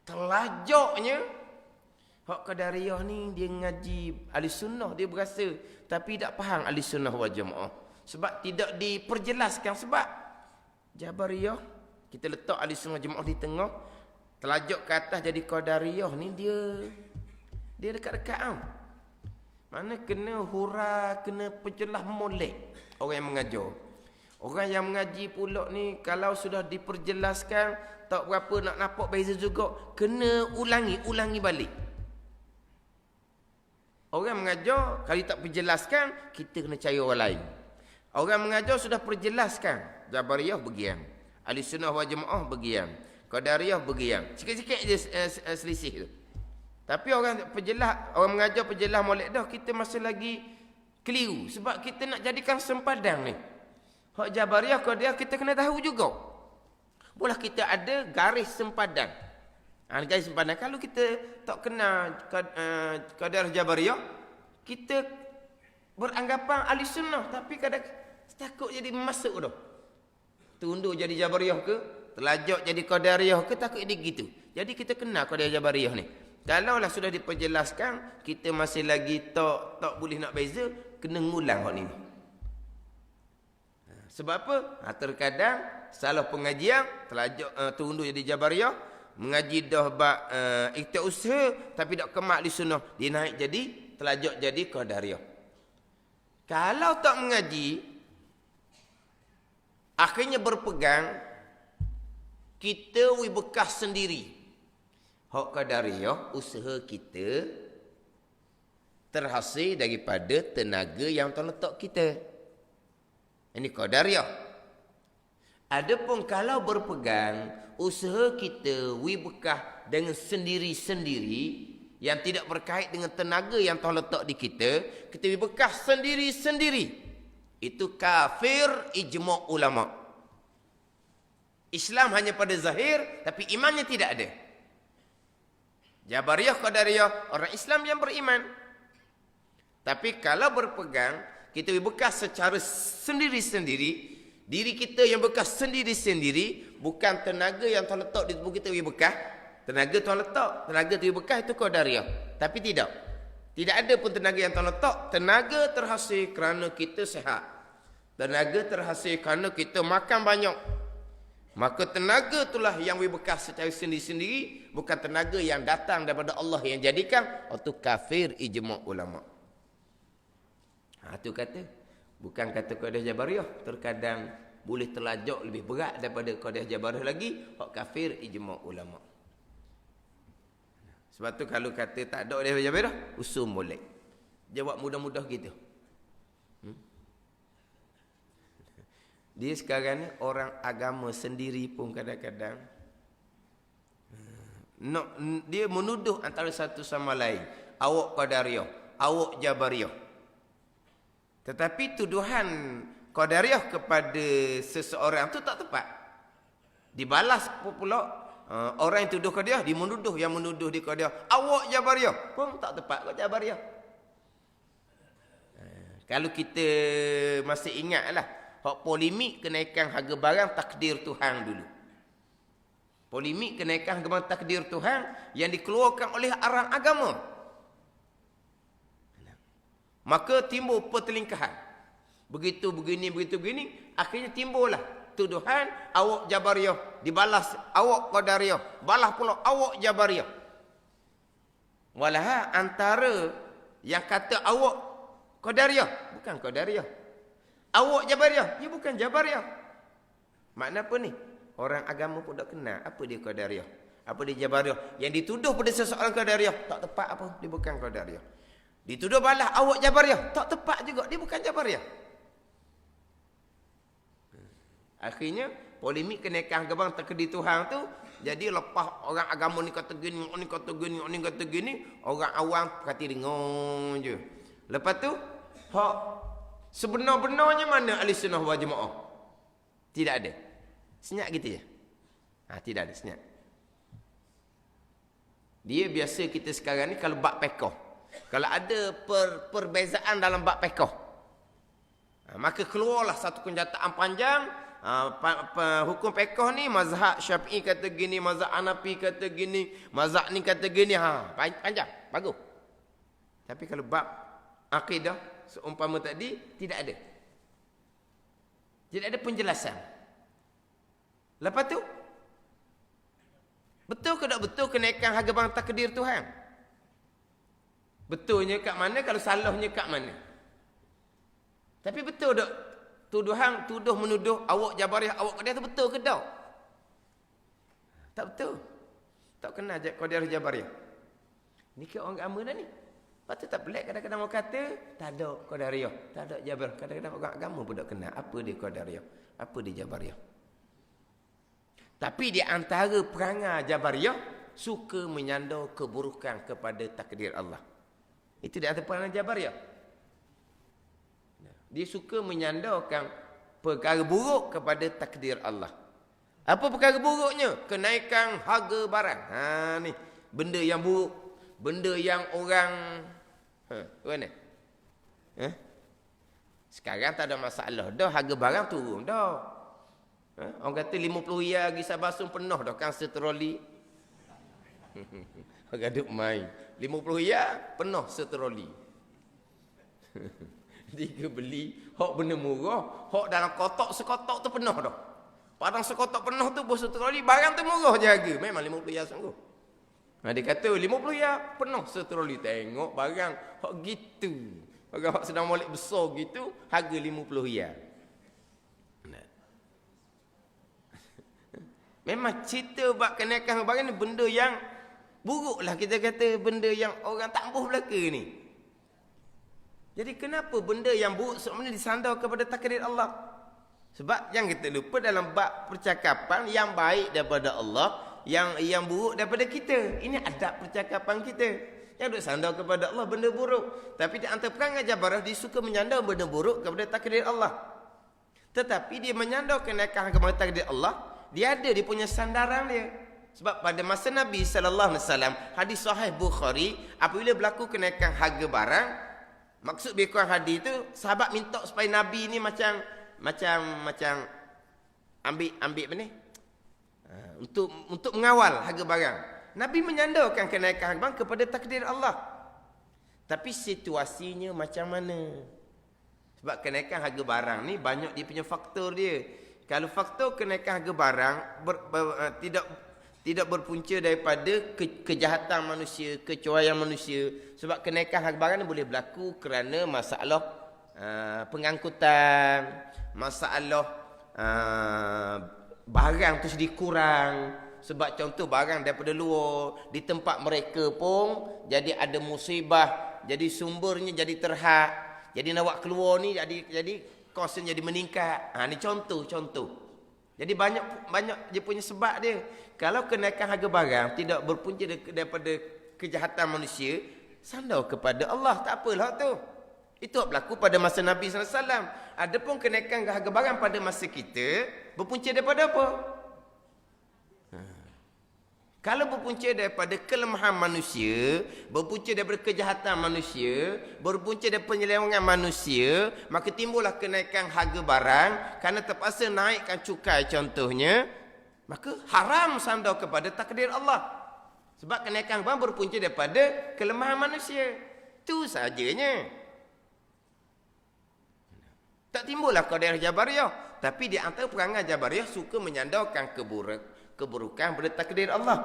Telajoknya hak qadariyah ni dia ngaji Ahlussunnah dia berasa tapi tak faham Ahlussunnah wal Jamaah. Sebab tidak diperjelaskan sebab Jabariyah kita letak Ahlussunnah wal Jamaah di tengah, telajok ke atas jadi qadariyah ni dia dekat-dekat tau. Mana kena hura, kena perjelas molek orang yang mengajar. Orang yang mengaji pula ni kalau sudah diperjelaskan tak berapa nak nampak beza juga, kena ulangi balik. Orang mengajar kalau tak perjelaskan, kita kena cari orang lain. Orang mengajar sudah perjelaskan, Jabariyah begian, Ahlussunnah wal Jamaah begian, Qadariyah begian. Sikit-sikit je selisih tu. Tapi orang mengajar perjelas molek dah, kita masih lagi keliru sebab kita nak jadikan sempadan ni. Hak Jabariyah, Qadariyah kita kena tahu juga. Boleh kita ada garis sempadan. Garis sempadan. Kalau kita tak kena Qadariyah Jabariyah, kita beranggapan Ahlussunnah tapi kadang takut jadi masuk dah. Tundur jadi Jabariyah ke, telajak jadi Qadariyah ke, takut jadi gitu. Jadi kita kena Qadariyah Jabariyah ni. Kalaulah sudah diperjelaskan, kita masih lagi tak boleh nak beza, kena ngulang hak ni. Sebab apa? Terkadang salah pengajian, telajak tundur jadi Jabariyah, mengaji dah bab ikhtiar usaha tapi tak kemak di sunnah, dia naik jadi telajak jadi Qadariyah. Kalau tak mengaji, akhirnya berpegang, kita bekas sendiri. Hak Qadariyah, usaha kita terhasil daripada tenaga yang terletak kita. Ini Qadariyah. Adapun kalau berpegang, usaha kita bekas dengan sendiri-sendiri yang tidak berkait dengan tenaga yang terletak di kita bekas sendiri-sendiri. Itu kafir ijma' ulama. Islam hanya pada zahir tapi imannya tidak ada. Jabariyah, Qadariyah orang Islam yang beriman. Tapi kalau berpegang, kita bekas secara sendiri-sendiri, diri kita yang bekas sendiri-sendiri, bukan tenaga yang terletak di tubuh kita bekas. Tenaga terletak, tenaga tu bekas itu Qadariyah. Tapi tidak. Tidak ada pun tenaga yang terletak. Tenaga terhasil kerana kita sihat. Tenaga terhasil kerana kita makan banyak. Maka tenaga itulah yang bekas secara sendiri-sendiri, bukan tenaga yang datang daripada Allah yang jadikan. Itu kafir ijma' ulama'. Itu kata, bukan kata Qadariyah Jabariyah. Terkadang boleh telajak lebih berat daripada Qadariyah Jabariyah lagi. Hak kafir ijma' ulama'. Sebab tu kalau kata tak ada dia Jabir dah, usul molek. Jawab mudah-mudah gitu. Dia sekarang ni orang agama sendiri pun kadang-kadang dia menuduh antara satu sama lain. Awak Qadariyah, awak Jabariyah. Tetapi tuduhan Qadariyah kepada seseorang tu tak tepat. Dibalas pula orang yang tuduh Qadariyah, dia menuduh yang menuduh di Qadariyah. Awak Jabariyah pun tak tepat kau Jabariyah. Kalau kita masih ingatlah hak polemik kenaikan harga barang takdir Tuhan dulu. Polemik kenaikan harga barang takdir Tuhan yang dikeluarkan oleh orang agama. Maka timbul pertelingkahan. Begitu begini, akhirnya timbullah tuduhan awak Jabariyah, dibalas awak Qadariyah, balas pula awak Jabariyah. Walah antara yang kata awak Qadariyah, bukan Qadariyah. Awak Jabariyah, dia bukan Jabariyah. Makna apa ni? Orang agama pun tak kenal apa dia Qadariyah, apa dia Jabariyah. Yang dituduh pada seseorang Qadariyah tak tepat apa, dia bukan Qadariyah. Dituduh balas awak Jabariyah, tak tepat juga, dia bukan Jabariyah. Akhirnya polemik kenaikan harga barang takdir Tuhan tu jadi lepas orang agama ni kata gini, orang ni kata gini, orang ni kata gini, orang awam kata dengar je. Lepas tu hak sebenar-benarnya mana ahli sunnah wal jamaah? Tidak ada. Senyap gitu je. Tidak ada senyap. Dia biasa kita sekarang ni kalau bab fiqh. Kalau ada perbezaan dalam bab fiqh, maka keluarlah satu kenyataan panjang. Hukum fiqh ni mazhab Syafi'i kata gini, mazhab Hanafi kata gini, mazhab ni kata gini. Panjang, bagus. Tapi kalau bab akidah seumpama tadi tidak ada. Tidak ada penjelasan. Lepas tu betul ke tak betul kenaikan harga barang takdir Tuhan? Betulnya kat mana, kalau salahnya kat mana? Tapi betul tak tuduh menuduh awak Jabariyah, awak Qadariyah tu betul ke tak? Tak betul. Tak kena Qadariyah Jabariyah. Ni ke orang agama dah ni. Lepas tu tak pelik kadang-kadang orang kata tak ada Qadariyah, tak ada Jabariyah. Kadang-kadang orang agama pun tak kenal apa dia Qadariyah, apa dia Jabariyah. Tapi di antara perangai Jabariyah suka menyandar keburukan kepada takdir Allah. Itu di antara perangai Jabariyah. Dia suka menyandarkan perkara buruk kepada takdir Allah. Apa perkara buruknya? Kenaikan harga barang. Ni benda yang buruk, benda yang orang mana? Sekarang tak ada masalah dah, harga barang turun dah. Orang kata 50 riyal lagi Sabasung penuh dah kan setroli. Orang duk main 50 riyal penuh setroli. Dia beli hok benda murah, hok dalam kotak sekotak tu penuh dah. Padang sekotak penuh tu bos setroli, barang tu murah je harga. Memang 50 riyal sungguh. Dia kata 50 riyal penuh setroli. Tengok barang hok gitu. Barang hok sedang molek besar gitu, harga 50 riyal. Memang cerita bab kenaikan barang ni benda yang buruk lah, kita kata benda yang orang tak ampuh belaka ni. Jadi kenapa benda yang buruk sebenarnya disandar kepada takdir Allah? Sebab yang kita lupa dalam bab percakapan, yang baik daripada Allah, yang buruk daripada kita. Ini adab percakapan kita. Yang duk sandar kepada Allah benda buruk. Tapi di antara perangai Jabariyah dia suka menyandar benda buruk kepada takdir Allah. Tetapi dia menyandar kenaikan kepada takdir Allah, dia ada dia punya sandaran dia. Sebab pada masa Nabi sallallahu alaihi wasallam, hadis sahih Bukhari, apabila berlaku kenaikan harga barang, maksud lebih hadis itu sahabat minta supaya Nabi ni macam ambil apa ni? Untuk mengawal harga barang. Nabi menyandarkan kenaikan harga barang kepada takdir Allah. Tapi situasinya macam mana? Sebab kenaikan harga barang ni banyak dia punya faktor dia. Kalau faktor kenaikan harga barang tidak berpunca daripada kejahatan manusia, kecuaian manusia. Sebab kenaikan harga barang ni boleh berlaku kerana masalah pengangkutan, masalah barang tu sedikit kurang. Sebab contoh barang daripada luar, di tempat mereka pun jadi ada musibah, jadi sumbernya jadi terhad, jadi nak buat keluar ni jadi kosnya jadi meningkat. Ni contoh. Jadi banyak dia punya sebab dia. Kalau kenaikan harga barang tidak berpunca daripada kejahatan manusia, sandar kepada Allah, tak apalah tu. Itu berlaku pada masa Nabi SAW. Adapun kenaikan harga barang pada masa kita berpunca daripada apa? Kalau berpunca daripada kelemahan manusia, berpunca daripada kejahatan manusia, berpunca daripada penyelewengan manusia, maka timbullah kenaikan harga barang kerana terpaksa naikkan cukai contohnya, maka haram sandar kepada takdir Allah. Sebab kenaikan barang berpunca daripada kelemahan manusia. Itu sajanya. Tak timbullah qadariyah Jabariyah. Tapi di antara perangai Jabariyah suka menyandarkan keburukan pada takdir Allah.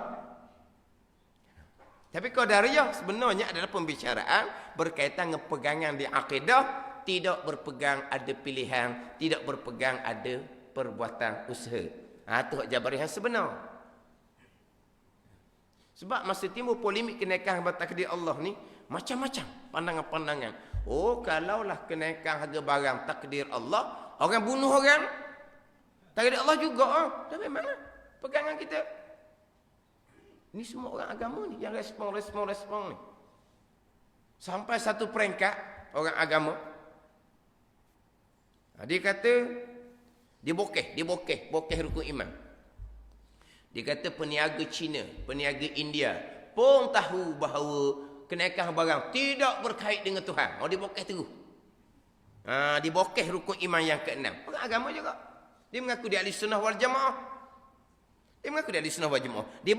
Tapi qadariyah sebenarnya adalah pembicaraan berkaitan dengan pegangan di akidah, tidak berpegang ada pilihan, tidak berpegang ada perbuatan usaha. Itu Jabariyah sebenar. Sebab masa timbul polemik kenaikan harga takdir Allah ni, macam-macam pandangan-pandangan. Oh, kalaulah kenaikan harga barang takdir Allah, orang bunuh orang, takdir Allah juga. Dah memang pegangan kita. Ini semua orang agama ni yang respon ni. Sampai satu peringkat orang agama. Dia kata dia bokeh rukun iman. Dia kata peniaga Cina, peniaga India pun tahu bahawa kenaikan barang tidak berkait dengan Tuhan. Dia bokeh terus. Dia bokeh rukun iman yang ke-6. Orang agama juga. Dia mengaku dia ahli sunnah wal jamaah. Dia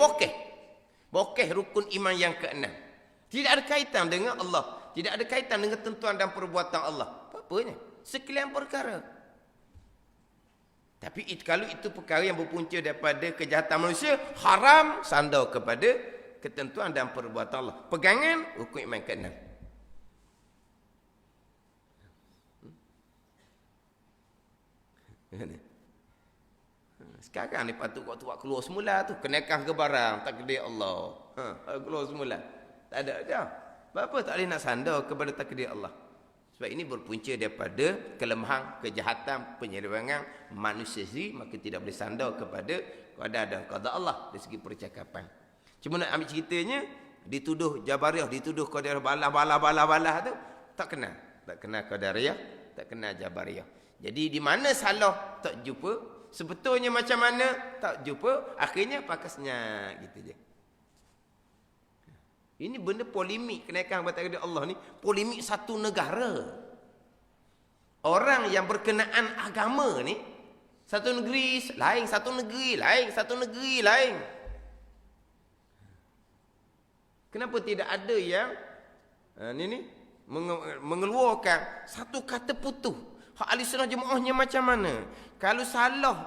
bokeh rukun iman yang ke-6. Tidak ada kaitan dengan Allah. Tidak ada kaitan dengan tentuan dan perbuatan Allah. Apa-apanya. Sekalian perkara. Tapi kalau itu perkara yang berpunca daripada kejahatan manusia, haram sandar kepada ketentuan dan perbuatan Allah. Pegangan rukun iman ke-6. Sekarang ni patut waktu keluar semula tu, kenaikan harga barang takdir Allah. Keluar semula. Tak ada dah. Apa tak boleh nak sandar kepada takdir Allah. Sebab ini berpunca daripada kelemahan, kejahatan, penyelewengan manusia sendiri, maka tidak boleh sandar kepada qada dan qada Allah dari segi percakapan. Cuma nak ambil ceritanya, dituduh Jabariyah, dituduh qadariyah balah tu, tak kena qadariyah, tak kena Jabariyah. Jadi di mana salah tak jumpa, sebetulnya macam mana tak jumpa, akhirnya pakasnya gitu je. Ini benda polemik kenaikan harga takdir Allah ni, polemik satu negara. Orang yang berkenaan agama ni, satu negeri lain, satu negeri lain. Kenapa tidak ada yang mengeluarkan satu kata putus? Hak ahli sunnah jemaahnya macam mana? Kalau salah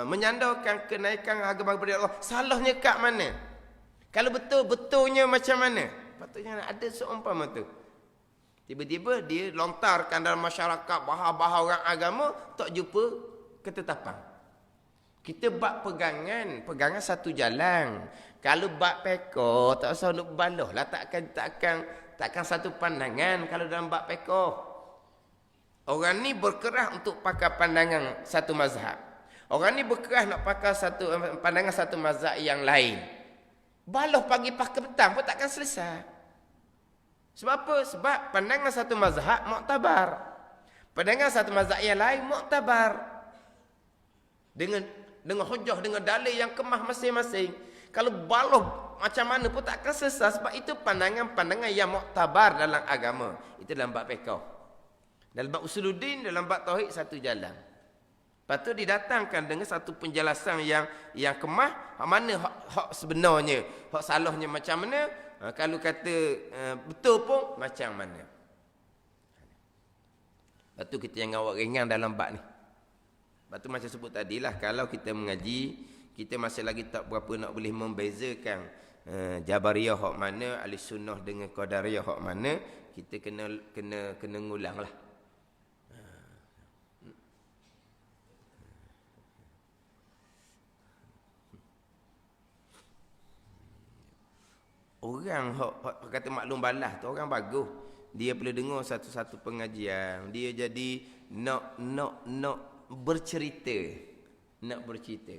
menyandarkan kenaikan harga barang Allah, salahnya kat mana? Kalau betul-betulnya macam mana? Patutnya ada seumpama tu. Tiba-tiba dia lontarkan dalam masyarakat bahar-bahar orang agama, tak jumpa ketetapan. Kita bab pegangan satu jalan. Kalau bab peko, tak usah nak baloh lah, takkan satu pandangan kalau dalam bab peko. Orang ni berkerah untuk pakai pandangan satu mazhab. Orang ni berkerah nak pakai pandangan satu mazhab yang lain. Baloh pagi pakai petang pun takkan selesai. Sebab apa? Sebab pandangan satu mazhab muktabar. Pandangan satu mazhab yang lain muktabar. Dengan hujah, dengan dalil yang kemah masing-masing. Kalau baloh macam mana pun takkan selesai. Sebab itu pandangan-pandangan yang muktabar dalam agama. Itu dalam bab fiqh. Dalam bab usuluddin, dalam bab tauhid satu jalan. Patut didatangkan dengan satu penjelasan yang kemah, hak mana hak sebenarnya, hak salahnya macam mana, kalau kata betul pun macam mana. Lepas tu kita jangan awak ringan dalam bab ni. Lepas tu macam sebut tadilah, kalau kita mengaji, kita masih lagi tak berapa nak boleh membezakan Jabariyah hak mana, ahli sunnah dengan qadariyah hak mana, kita kena ngulang lah. Orang hok kata maklum balas tu orang bagus. Dia boleh dengar satu-satu pengajian. Dia jadi nak bercerita. Nak bercerita.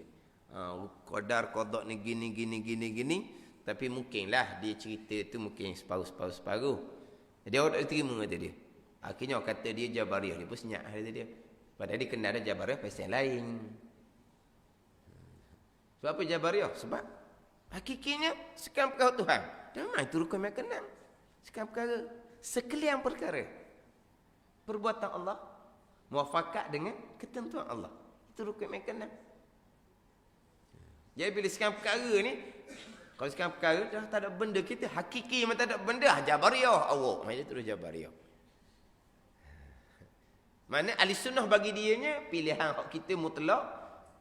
Qadar qada ni gini. Tapi mungkinlah dia cerita tu mungkin separuh. Jadi orang tak terima kata dia. Akhirnya orang kata dia Jabariyah. Dia pun senyap kata dia. Padahal dia kenal ada Jabariyah pasal lain. Sebab apa Jabariyah? Sebab hakikinya sekian perkara Tuhan. Dan memang itu rukun yang kenal. Sekian perkara. Sekalian perkara. Perbuatan Allah. Muafakat dengan ketentuan Allah. Itu rukun yang kenal. Jadi bila sekian perkara ni. Kalau sekian perkara dah tak ada benda kita. Hakiki memang tak ada benda. Jabariyah awak. Macam tu Jabariyah. Mana ahli sunnah bagi dianya. Pilihan hak kita mutlak.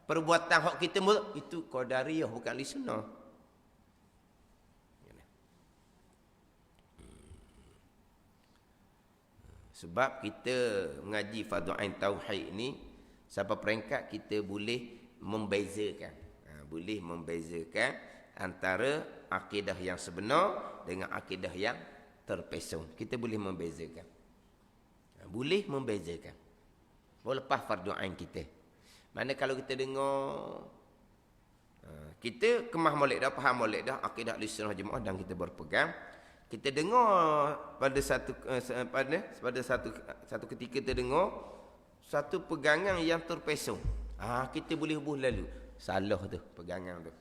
Perbuatan hak kita mutlak. Itu qadariyah bukan ahli sunnah. Sebab kita mengaji Fardhu Ain Tauhid ni sampai peringkat kita boleh membezakan. Boleh membezakan antara akidah yang sebenar dengan akidah yang terpesong. Kita boleh membezakan. Boleh membezakan. Lepas Fardhu Ain kita. Mana kalau kita dengar kita kemah molek dah, faham molek dah akidah Ahlussunnah Jemaah dan kita berpegang. Kita dengar pada satu ketika kita dengar satu pegangan yang terpesong. Kita boleh hubung lalu. Salah tu pegangan tu.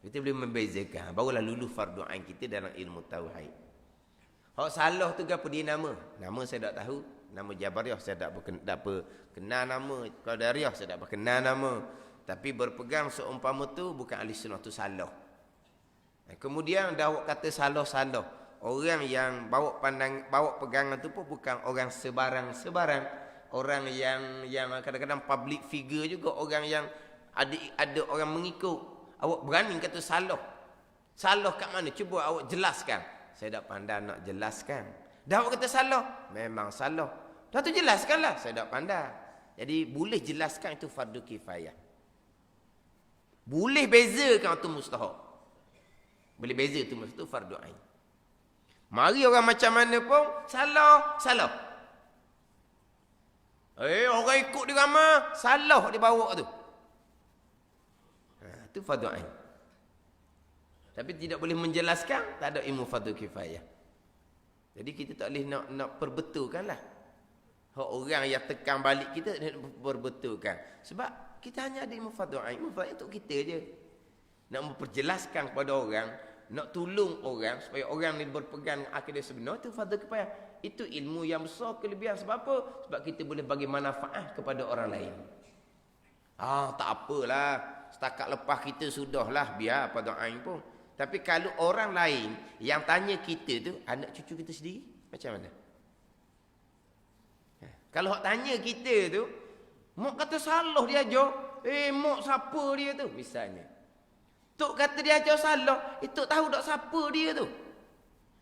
Kita boleh membezakan. Barulah lulus Fardhu Ain kita dalam ilmu tauhid. Hak salah tu apa dia nama? Nama saya tak tahu. Nama Jabariyah saya tak kenal nama. Qadariyah saya tak kenal nama. Tapi berpegang seumpama tu bukan ahli sunnah tu salah. Kemudian dah awak kata salah. Orang yang bawa pegangan tu pun bukan orang sebarang. Orang yang kadang-kadang public figure juga, orang yang ada orang mengikut. Awak berani kata salah. Salah kat mana? Cuba awak jelaskan. Saya tak pandai nak jelaskan. Dah awak kata salah, memang salah. Dah tu jelaskanlah. Saya tak pandai. Jadi boleh jelaskan itu fardu kifayah. Boleh bezakan itu mustahak. Boleh beza tu maksud tu Fardhu Ain. Mari orang macam mana pun salah. Orang ikut dia ramai, salah dia bawa tu. Tu Fardhu Ain. Tapi tidak boleh menjelaskan, tak ada ilmu fardu kifayah. Jadi kita tak boleh nak perbetulkanlah. Orang yang tekan balik kita nak perbetulkan. Sebab kita hanya ada ilmu Fardhu Ain. Ilmu Fardhu Ain untuk kita je. Nak memperjelaskan kepada orang, nak tolong orang supaya orang ni berpegang akidah sebenar, itu fardhu kifayah. Itu ilmu yang besar kelebihan. Sebab apa? Sebab kita boleh bagi manfaat kepada orang lain. Tak apalah, setakat lepas kita sudahlah, biar Fardhu Ain pun. Tapi kalau orang lain yang tanya kita tu, anak cucu kita sendiri, macam mana? Kalau hak tanya kita tu, mak kata salah dia ajar. Mak siapa dia tu? Misalnya. Tok kata dia ajar salah. Tok tahu tak siapa dia tu?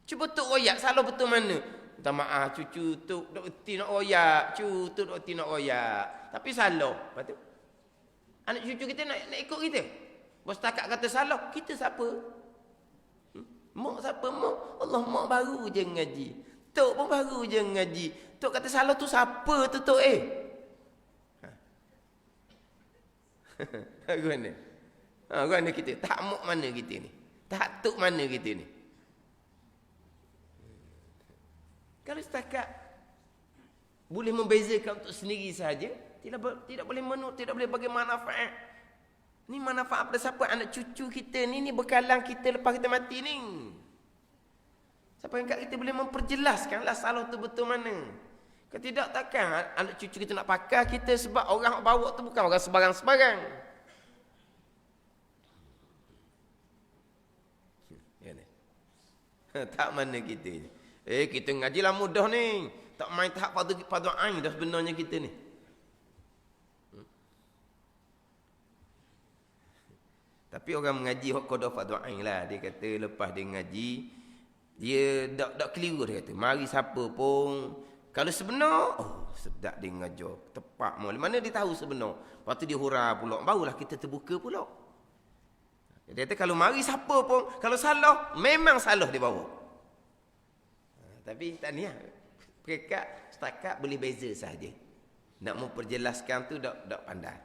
Cuba tok royak salah betul mana? Minta maaf cucu tok dok erti nak royak. Cucu tok dok erti nak royak. Tapi salah. Lepas tu anak cucu kita nak ikut kita. Bos setakat kata salah, kita siapa? Mak siapa mak? Allah mak baru je ngaji. Tok pun baru je ngaji. Tok kata salah tu siapa tu tok Gimana? Mana kita? Takmuk mana kita ni? Tatuk mana kita ni? Kalau setakat boleh membezakan untuk sendiri saja, tidak boleh bagi manfaat. Ni manfaat pada siapa? Anak cucu kita ni bekalan kita lepas kita mati ni. Siapa yang kat kita boleh memperjelaskanlah salah tu betul mana? Kalau tidak takkan anak cucu kita nak pakai kita sebab orang bawa tu bukan orang sebarang-sebarang. Tak mana kita ni. Kita ngaji lah mudah ni. Tak main tahap Fardhu Ain dah sebenarnya kita ni. Tapi orang mengaji hak qada Fardhu Ain lah. Dia kata lepas dia ngaji, dia tak keliru dia kata. Mari siapa pun. Kalau sebenar, sedap dia ngajar. Tepat. Mana dia tahu sebenar. Lepas tu dia hurah pula. Barulah kita terbuka pula. Dia kata kalau mari siapa pun, kalau salah, memang salah dia bawa. Tapi tak ni lah. Mereka setakat boleh beza sahaja. Nak memperjelaskan tu tak pandai.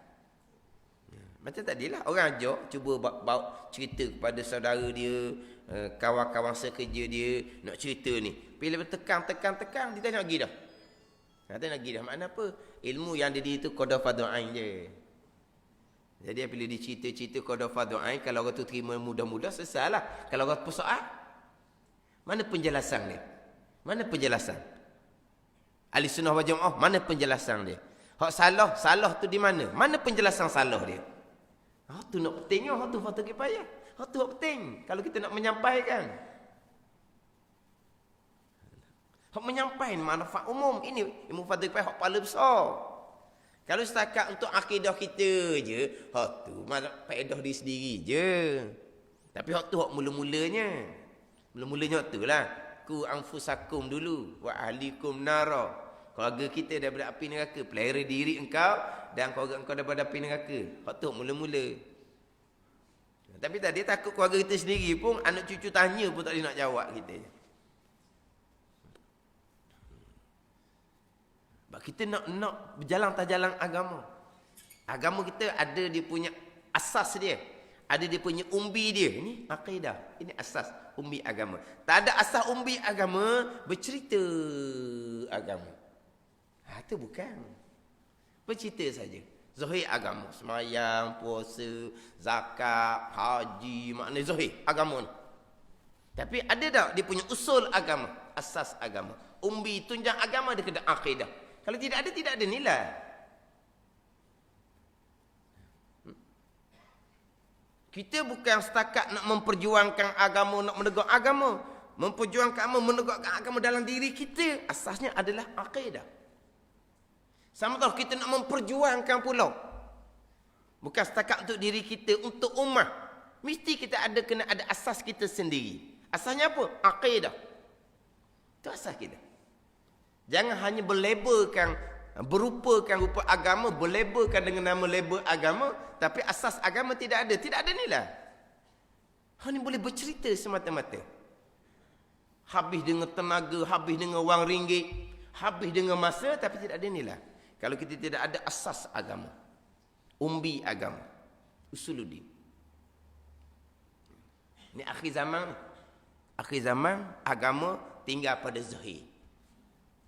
Macam tadilah orang ajak cuba bawa cerita kepada saudara dia, kawan-kawan sekerja dia, nak cerita ni. Bila tekan, dia tak nak pergi dah. Tak nak pergi dah. Makna apa? Ilmu yang dia itu qada fardhu ain je. Jadi bila dia cerita-cerita qada fardhu ain, kalau orang tu terima mudah-mudah, selesailah. Kalau orang tu soal, mana penjelasan dia? Mana penjelasan? Ahli sunnah wal jamaah, mana penjelasan dia? Hak salah tu di mana? Mana penjelasan salah dia? Hak tu nak penting, hak tu fardu kifayah. Hak tu penting kalau kita nak menyampaikan. Hak menyampaikan manfaat umum, ini ilmu fardu kifayah hak paling besar. Kalau setakat untuk akidah kita je, hak tu faedah diri sendiri je. Tapi hak tu hak mula-mulanya. Mula-mulanya hak tu lah. Ku anfusakum dulu wa ahlikum nara. Keluarga kita daripada api neraka, pelihara diri engkau dan keluarga engkau daripada api neraka. Hak tu mula-mula. Tapi tadi takut keluarga kita sendiri pun anak cucu tanya pun tak boleh nak jawab kita. Sebab kita nak berjalan atas jalan agama. Agama kita ada dia punya asas dia. Ada dia punya umbi dia. Ini akidah. Ini asas umbi agama. Tak ada asas umbi agama, bercerita agama. Itu bukan. Bercerita saja. Zahir agama. Semayang, puasa, zakat, haji. Maknanya zahir agama ni. Tapi ada tak dia punya usul agama. Asas agama. Umbi tunjang agama dia kena akidah. Kalau tidak ada nilai. Kita bukan setakat nak memperjuangkan agama, nak menegak agama. Memperjuangkan agama, menegakkan agama dalam diri kita. Asasnya adalah akidah. Sama tahu kita nak memperjuangkan pula. Bukan setakat untuk diri kita, untuk ummah. Mesti kita kena ada asas kita sendiri. Asasnya apa? Akidah. Itu asas kita. Jangan hanya berlabelkan, berupakan rupa agama, berlabelkan dengan nama label agama, tapi asas agama tidak ada nilai. Hanya boleh bercerita semata-mata. Habis dengan tenaga, habis dengan wang ringgit, habis dengan masa, tapi tidak ada nilai. Kalau kita tidak ada asas agama, umbi agama, usuluddin. Ini akhir zaman. Akhir zaman agama tinggal pada zahir.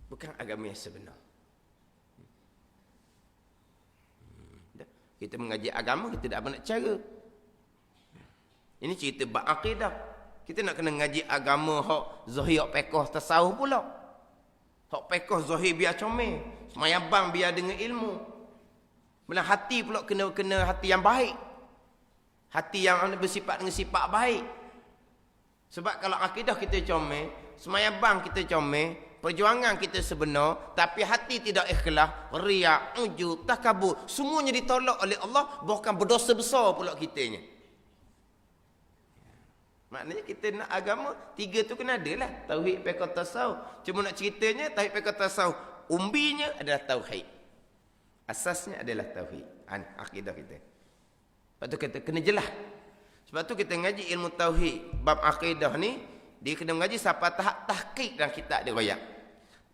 Bukan agama yang sebenar. Kita mengaji agama, kita tak apa nak cara. Ini cerita bab akidah. Kita nak kena ngaji agama hak zahir, hak pekoh tasawuf pula. Hak pekoh zahir biar comel, semayabang biar dengan ilmu. Belah hati pula kena hati yang baik. Hati yang bersifat dengan sifat baik. Sebab kalau akidah kita comel, semayabang kita comel, perjuangan kita sebenar, tapi hati tidak ikhlas, riak, ujub, takabur, semuanya ditolak oleh Allah, bahkan berdosa besar pula kitanya. Maknanya kita nak agama, tiga tu kena ada lah. Tauhid, fiqh, tasawuf. Cuma nak ceritanya, tauhid, fiqh, tasawuf. Umbinya adalah tauhid. Asasnya adalah tauhid. Akidah kita. Sebab tu kita kena jelas. Sebab tu kita ngaji ilmu tauhid, bab akidah ni, dia kena mengaji sampai tahap tahqiq dalam kitab dia royak.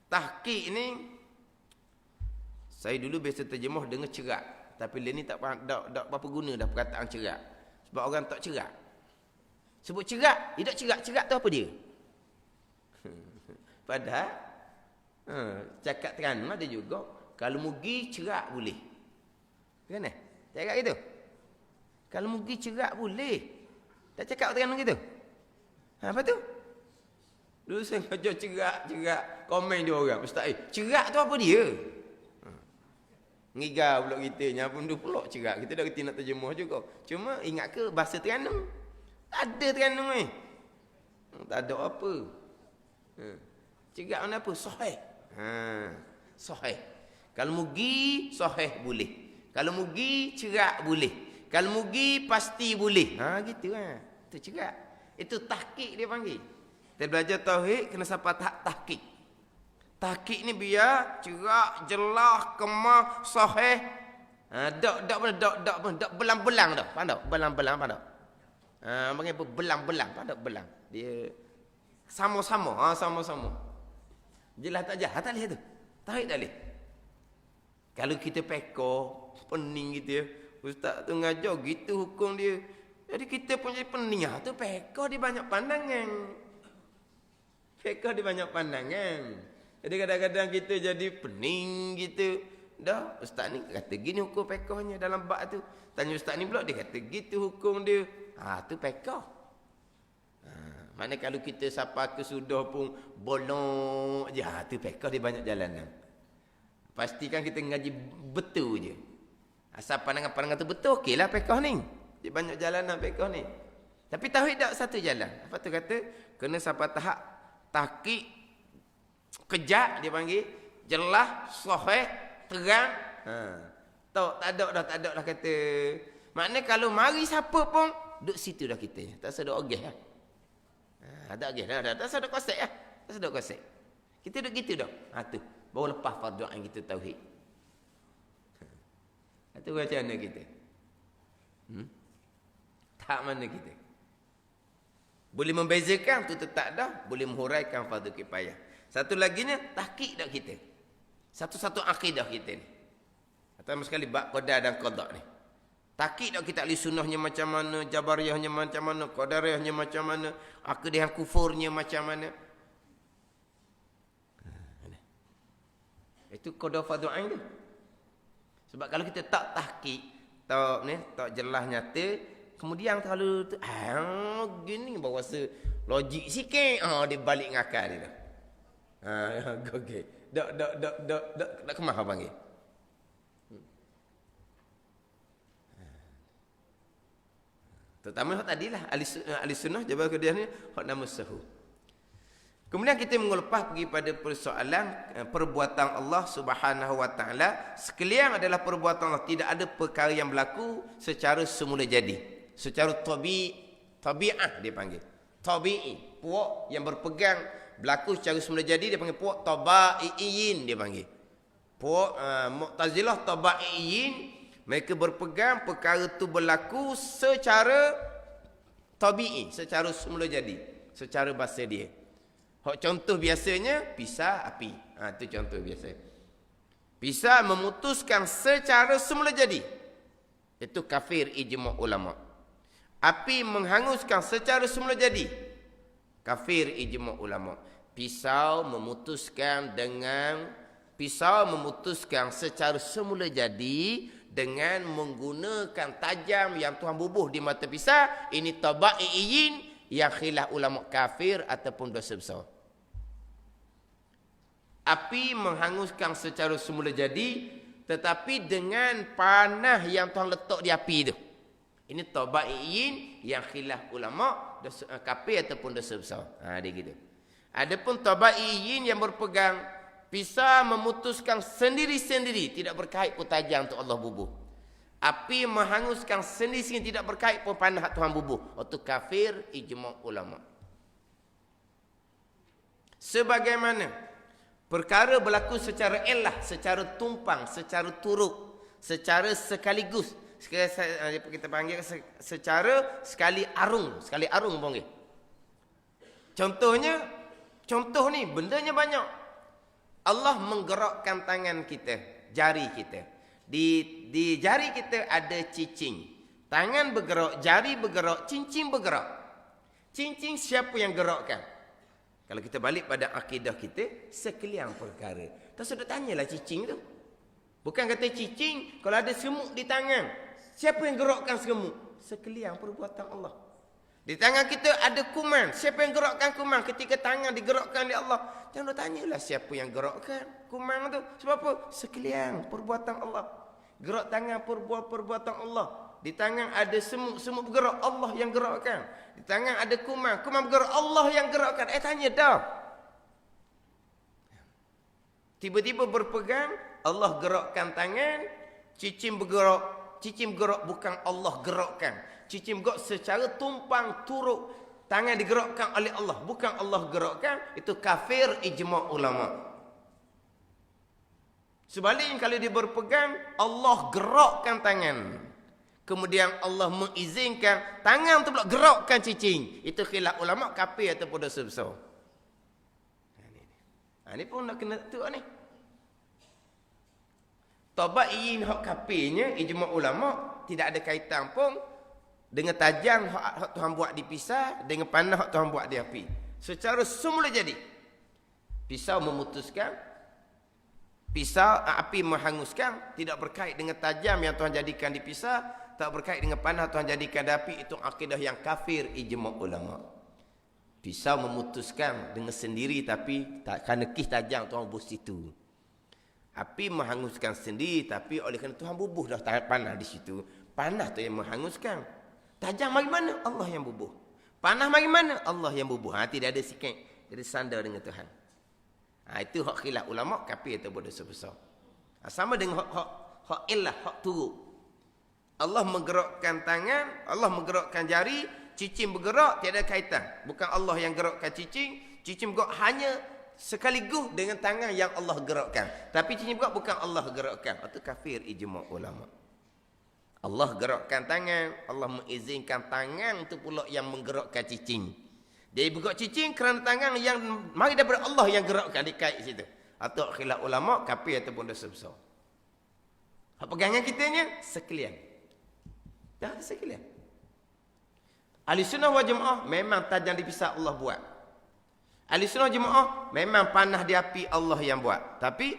Tahqiq ni, saya dulu biasa terjemah dengan cerak. Tapi dia ni tak berapa guna dah perkataan cerak. Sebab orang tak cerak. Sebut cerak, tidak cerak tu apa dia? Padahal, cakap Terengganu ada juga. Kalau mugi cerak boleh. Kan? Cakap gitu. Kalau mugi cerak boleh. Tak cakap Terengganu gitu. Apa tu? Dulu saya ngajar cerak. Komen dia orang. Ustaz, cerak tu apa dia? Ngigau pula kita. Nyapun dia pula cerak. Kita dah kerti nak terjemah juga. Cuma ingat ke bahasa Terengganu? Tak ada Terengganu ni. Tak ada apa. Cerak mana apa? Sahih. Sahih. Kalau mugi, sahih boleh. Kalau mugi, cerak boleh. Kalau mugi, pasti boleh. Gitu kan. Itu cerak. Itu tahqiq dia panggil. Kita belajar tauhid kena sampai tahap tahqiq. Tahqiq ni biar cerak, jelas, kemah, sahih. Dak belang-belang dah. Faham tak? Belang-belang faham tak? Panggil apa? Belang-belang. Apa ada belang? Dia sama-sama. Sama-sama. Jelas tak jelas? Tak boleh tu. Tauhid tak boleh. Kalau kita pekor, pening gitu ya. Ustaz tu ngajar gitu hukum dia. Jadi kita pun jadi pening. Tu pekor dia banyak pandangan. Pekor dia banyak pandangan. Jadi kadang-kadang kita jadi pening gitu. Dah, ustaz ni kata gini hukum pekornya dalam bab tu. Tanya ustaz ni pula dia kata gitu hukum dia. Tu pekor. Mana kalau kita siapa ke sudah pun bolong je. Tu pekor dia banyak jalanan. Pastikan kita ngaji betul je. Asal pandangan-pandangan tu betul, okeylah pekor ni. Dia banyak jalanan pekor ni. Tapi tauhid tak satu jalan. Apa tu kata? Kena sampai tahap tahqiq, kejak dia panggil, jelas, sahih, terang. Tak ada dah kata. Maknanya kalau mari siapa pun duduk situ dah kita. Tak sedar ogeh lah. Tak ogeh dah. Tak sedar konsep lah. Tak sedar konsep. Kita duduk gitu dah. Tu. Baru lepas fardu ain kita tauhid. Itu macam mana kita? Tak mana kita? Boleh membezakan tu tetap dah, boleh menghuraikan fardu kifayah. Satu lagi ni tahqiq dak kita. Satu-satu akidah kita ni. Atau sekali bab qada dan qada ni. Tahqiq dak kita ahli sunnahnya macam mana, jabariyahnya macam mana, qadariyahnya macam mana, akidah kufurnya macam mana. Itu qada fardu ain tu. Sebab kalau kita tak tahqiq, tak jelas nyata, kemudian kalau tu gini baru rasa logik sikit, dia balik ngakal dia dah. Okey. Dak kemah apa panggil? Terutama hak tadilah ahli sunnah jabal qadiyah ni hak nama sahu. Kemudian kita mengelepah pergi pada persoalan perbuatan Allah Subhanahu wa taala. Sekalian adalah perbuatan Allah, tidak ada perkara yang berlaku secara semula jadi. Secara tabi'ah dia panggil. Tabi'i, puak yang berpegang berlaku secara semula jadi dia panggil puak tabaiyin dia panggil. Puak Mu'tazilah tabaiyin, mereka berpegang perkara itu berlaku secara tabi'i, secara semula jadi, secara bahasa dia. Contoh biasanya pisah api. Itu contoh biasa. Pisah memutuskan secara semula jadi. Itu kafir ijma' ulama. Api menghanguskan secara semula jadi. Kafir ijma' ulama. Pisau memutuskan secara semula jadi dengan menggunakan tajam yang Tuhan bubuh di mata pisau. Ini tabaiyin yang khilaf ulama kafir ataupun dosa besar. Api menghanguskan secara semula jadi, tetapi dengan panah yang Tuhan letak di api itu. Ini tabaiyin yang khilaf ulama dosa kafir ataupun dosa besar. Dia gitu. Adapun tabaiyin yang berpegang pisau memutuskan sendiri-sendiri, tidak berkait pun tajam untuk Allah bubuh. Api menghanguskan sendiri-sendiri, tidak berkait pun panah Tuhan bubuh. Itu kafir ijma' ulama. Sebagaimana perkara berlaku secara elah, secara tumpang, secara turut, secara sekaligus. Kita panggil secara sekali arung panggil. Contoh ni bendanya banyak. Allah menggerakkan tangan kita, jari kita. Di jari kita ada cicing. Tangan bergerak, jari bergerak, cincin bergerak. Cincin siapa yang gerakkan? Kalau kita balik pada akidah kita, sekalian perkara. Tak sudah tanyalah cicing tu. Bukan kata cicing, kalau ada semut di tangan, siapa yang gerakkan semut? Sekalian perbuatan Allah. Di tangan kita ada kuman, siapa yang gerakkan kuman? Ketika tangan digerakkan oleh Allah, jangan tanyalah siapa yang gerakkan kuman tu. Sebab apa? Sekalian perbuatan Allah. Gerak tangan perbuatan Allah. Di tangan ada semut bergerak, Allah yang gerakkan. Di tangan ada kuman bergerak, Allah yang gerakkan. Tanya dah. Tiba-tiba berpegang, Allah gerakkan tangan, cicing bergerak bukan Allah gerakkan. Cicing bergerak secara tumpang turut. Tangan digerakkan oleh Allah, bukan Allah gerakkan. Itu kafir ijma' ulama. Sebaliknya kalau dia berpegang, Allah gerakkan tangan. kemudian Allah mengizinkan tangan tu pula gerakkan cicing, itu khilaf ulama kafir ataupun dosa besar. Ini pun nak kena tu ni. Tobat ingin hak kafirnya ijma' ulama tidak ada kaitan pun dengan tajam hak Tuhan buat dipisah dengan panah hak Tuhan buat di api. Secara semula jadi. Pisau memutuskan, pisau api menghanguskan, tidak berkait dengan tajam yang Tuhan jadikan dipisah, tak berkait dengan panah Tuhan jadikan di api, itu akidah yang kafir ijma' ulama. Pisau memutuskan dengan sendiri tapi tak kerana kis tajam Tuhan bubuh situ. Api menghanguskan sendiri tapi oleh kerana Tuhan bubuh dah panah di situ. Panah tu yang menghanguskan. Tajam mari mana? Allah yang bubuh. Panah mari mana? Allah yang bubuh. Tidak ada sikit. Jadi sandar dengan Tuhan. Itu hak khilaf ulama kafir atau dosa besar. Sama dengan hak illah, hak turuk. Allah menggerakkan tangan, Allah menggerakkan jari, cicing bergerak, tiada kaitan. Bukan Allah yang gerakkan cicing bergerak hanya sekaligus dengan tangan yang Allah gerakkan. Tapi cicing bergerak bukan Allah gerakkan. Itu kafir ijma' ulama. Allah gerakkan tangan, Allah mengizinkan tangan itu pula yang menggerakkan cicing. Dia bergerak cicing kerana tangan yang mari daripada Allah yang gerakkan dikait situ. Atau khilaf ulama kafir ataupun dosa besar. Hak pegangan kitanya sekalian. Dah sekalian. Ahli sunnah wal jamaah memang tajam dipisah Allah buat. Ahli sunnah jemaah memang panah di api Allah yang buat. Tapi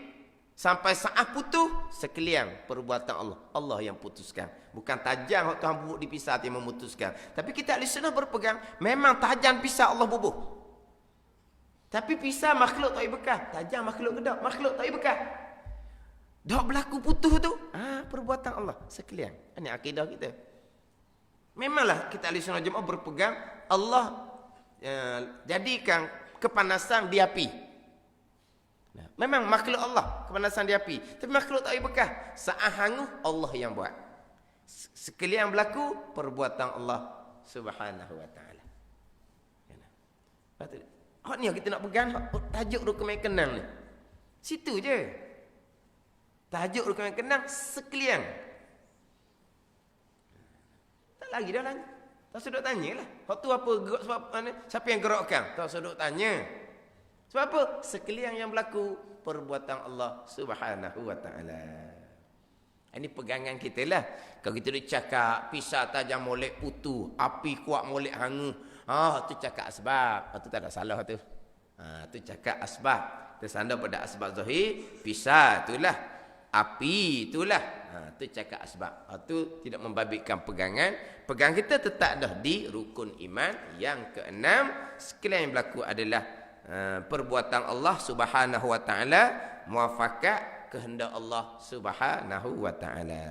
sampai saat putus sekalian perbuatan Allah. Allah yang putuskan. Bukan tajam Tuhan bubuh dipisah yang memutuskan. Tapi kita ahli sunnah berpegang memang tajam pisah Allah bubuh. Tapi pisah makhluk tak bekas. Tajam makhluk kedak, makhluk tak bekas. Dak berlaku putus tu, perbuatan Allah sekalian. Ini akidah kita. Memanglah kita ahli sunnah jemaah berpegang Allah jadikan kepanasan di api. Memang makhluk Allah kepanasan di api. Tapi makhluk tak bekas. Saat hangus Allah yang buat. Sekalian berlaku perbuatan Allah Subhanahu wa taala. Hak ni kita nak pegang tajuk rukun yang kenang ni. Situ je. Tajuk rukun yang kenang sekalian. Tak lagi dah lanjut. Tak seduk tanyalah. Hak tu apa gerak sebab mana? Siapa yang gerakkan? Tak seduk tanya. Sebab apa? Sekalian yang berlaku perbuatan Allah Subhanahu wa taala. Ini pegangan kita lah. Kalau kita nak cakap pisah tajam molek putu, api kuat molek hangus. Tu cakap asbab. Itu tak ada salah tu. Tu cakap asbab. Tersandar pada asbab zahir, pisah itulah. Api itulah. Tu cakap asbab. Tu tidak membabitkan pegangan. Pegangan kita tetap dah di rukun iman yang keenam. Sekalian yang berlaku adalah perbuatan Allah Subhanahu wa taala, muafakat kehendak Allah Subhanahu wa taala.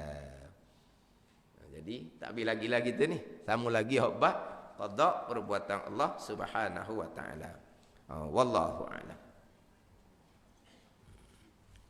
Jadi tak habis lagi kita ni. Sama lagi hak bab qada perbuatan Allah Subhanahu wa taala. Wallahu a'lam.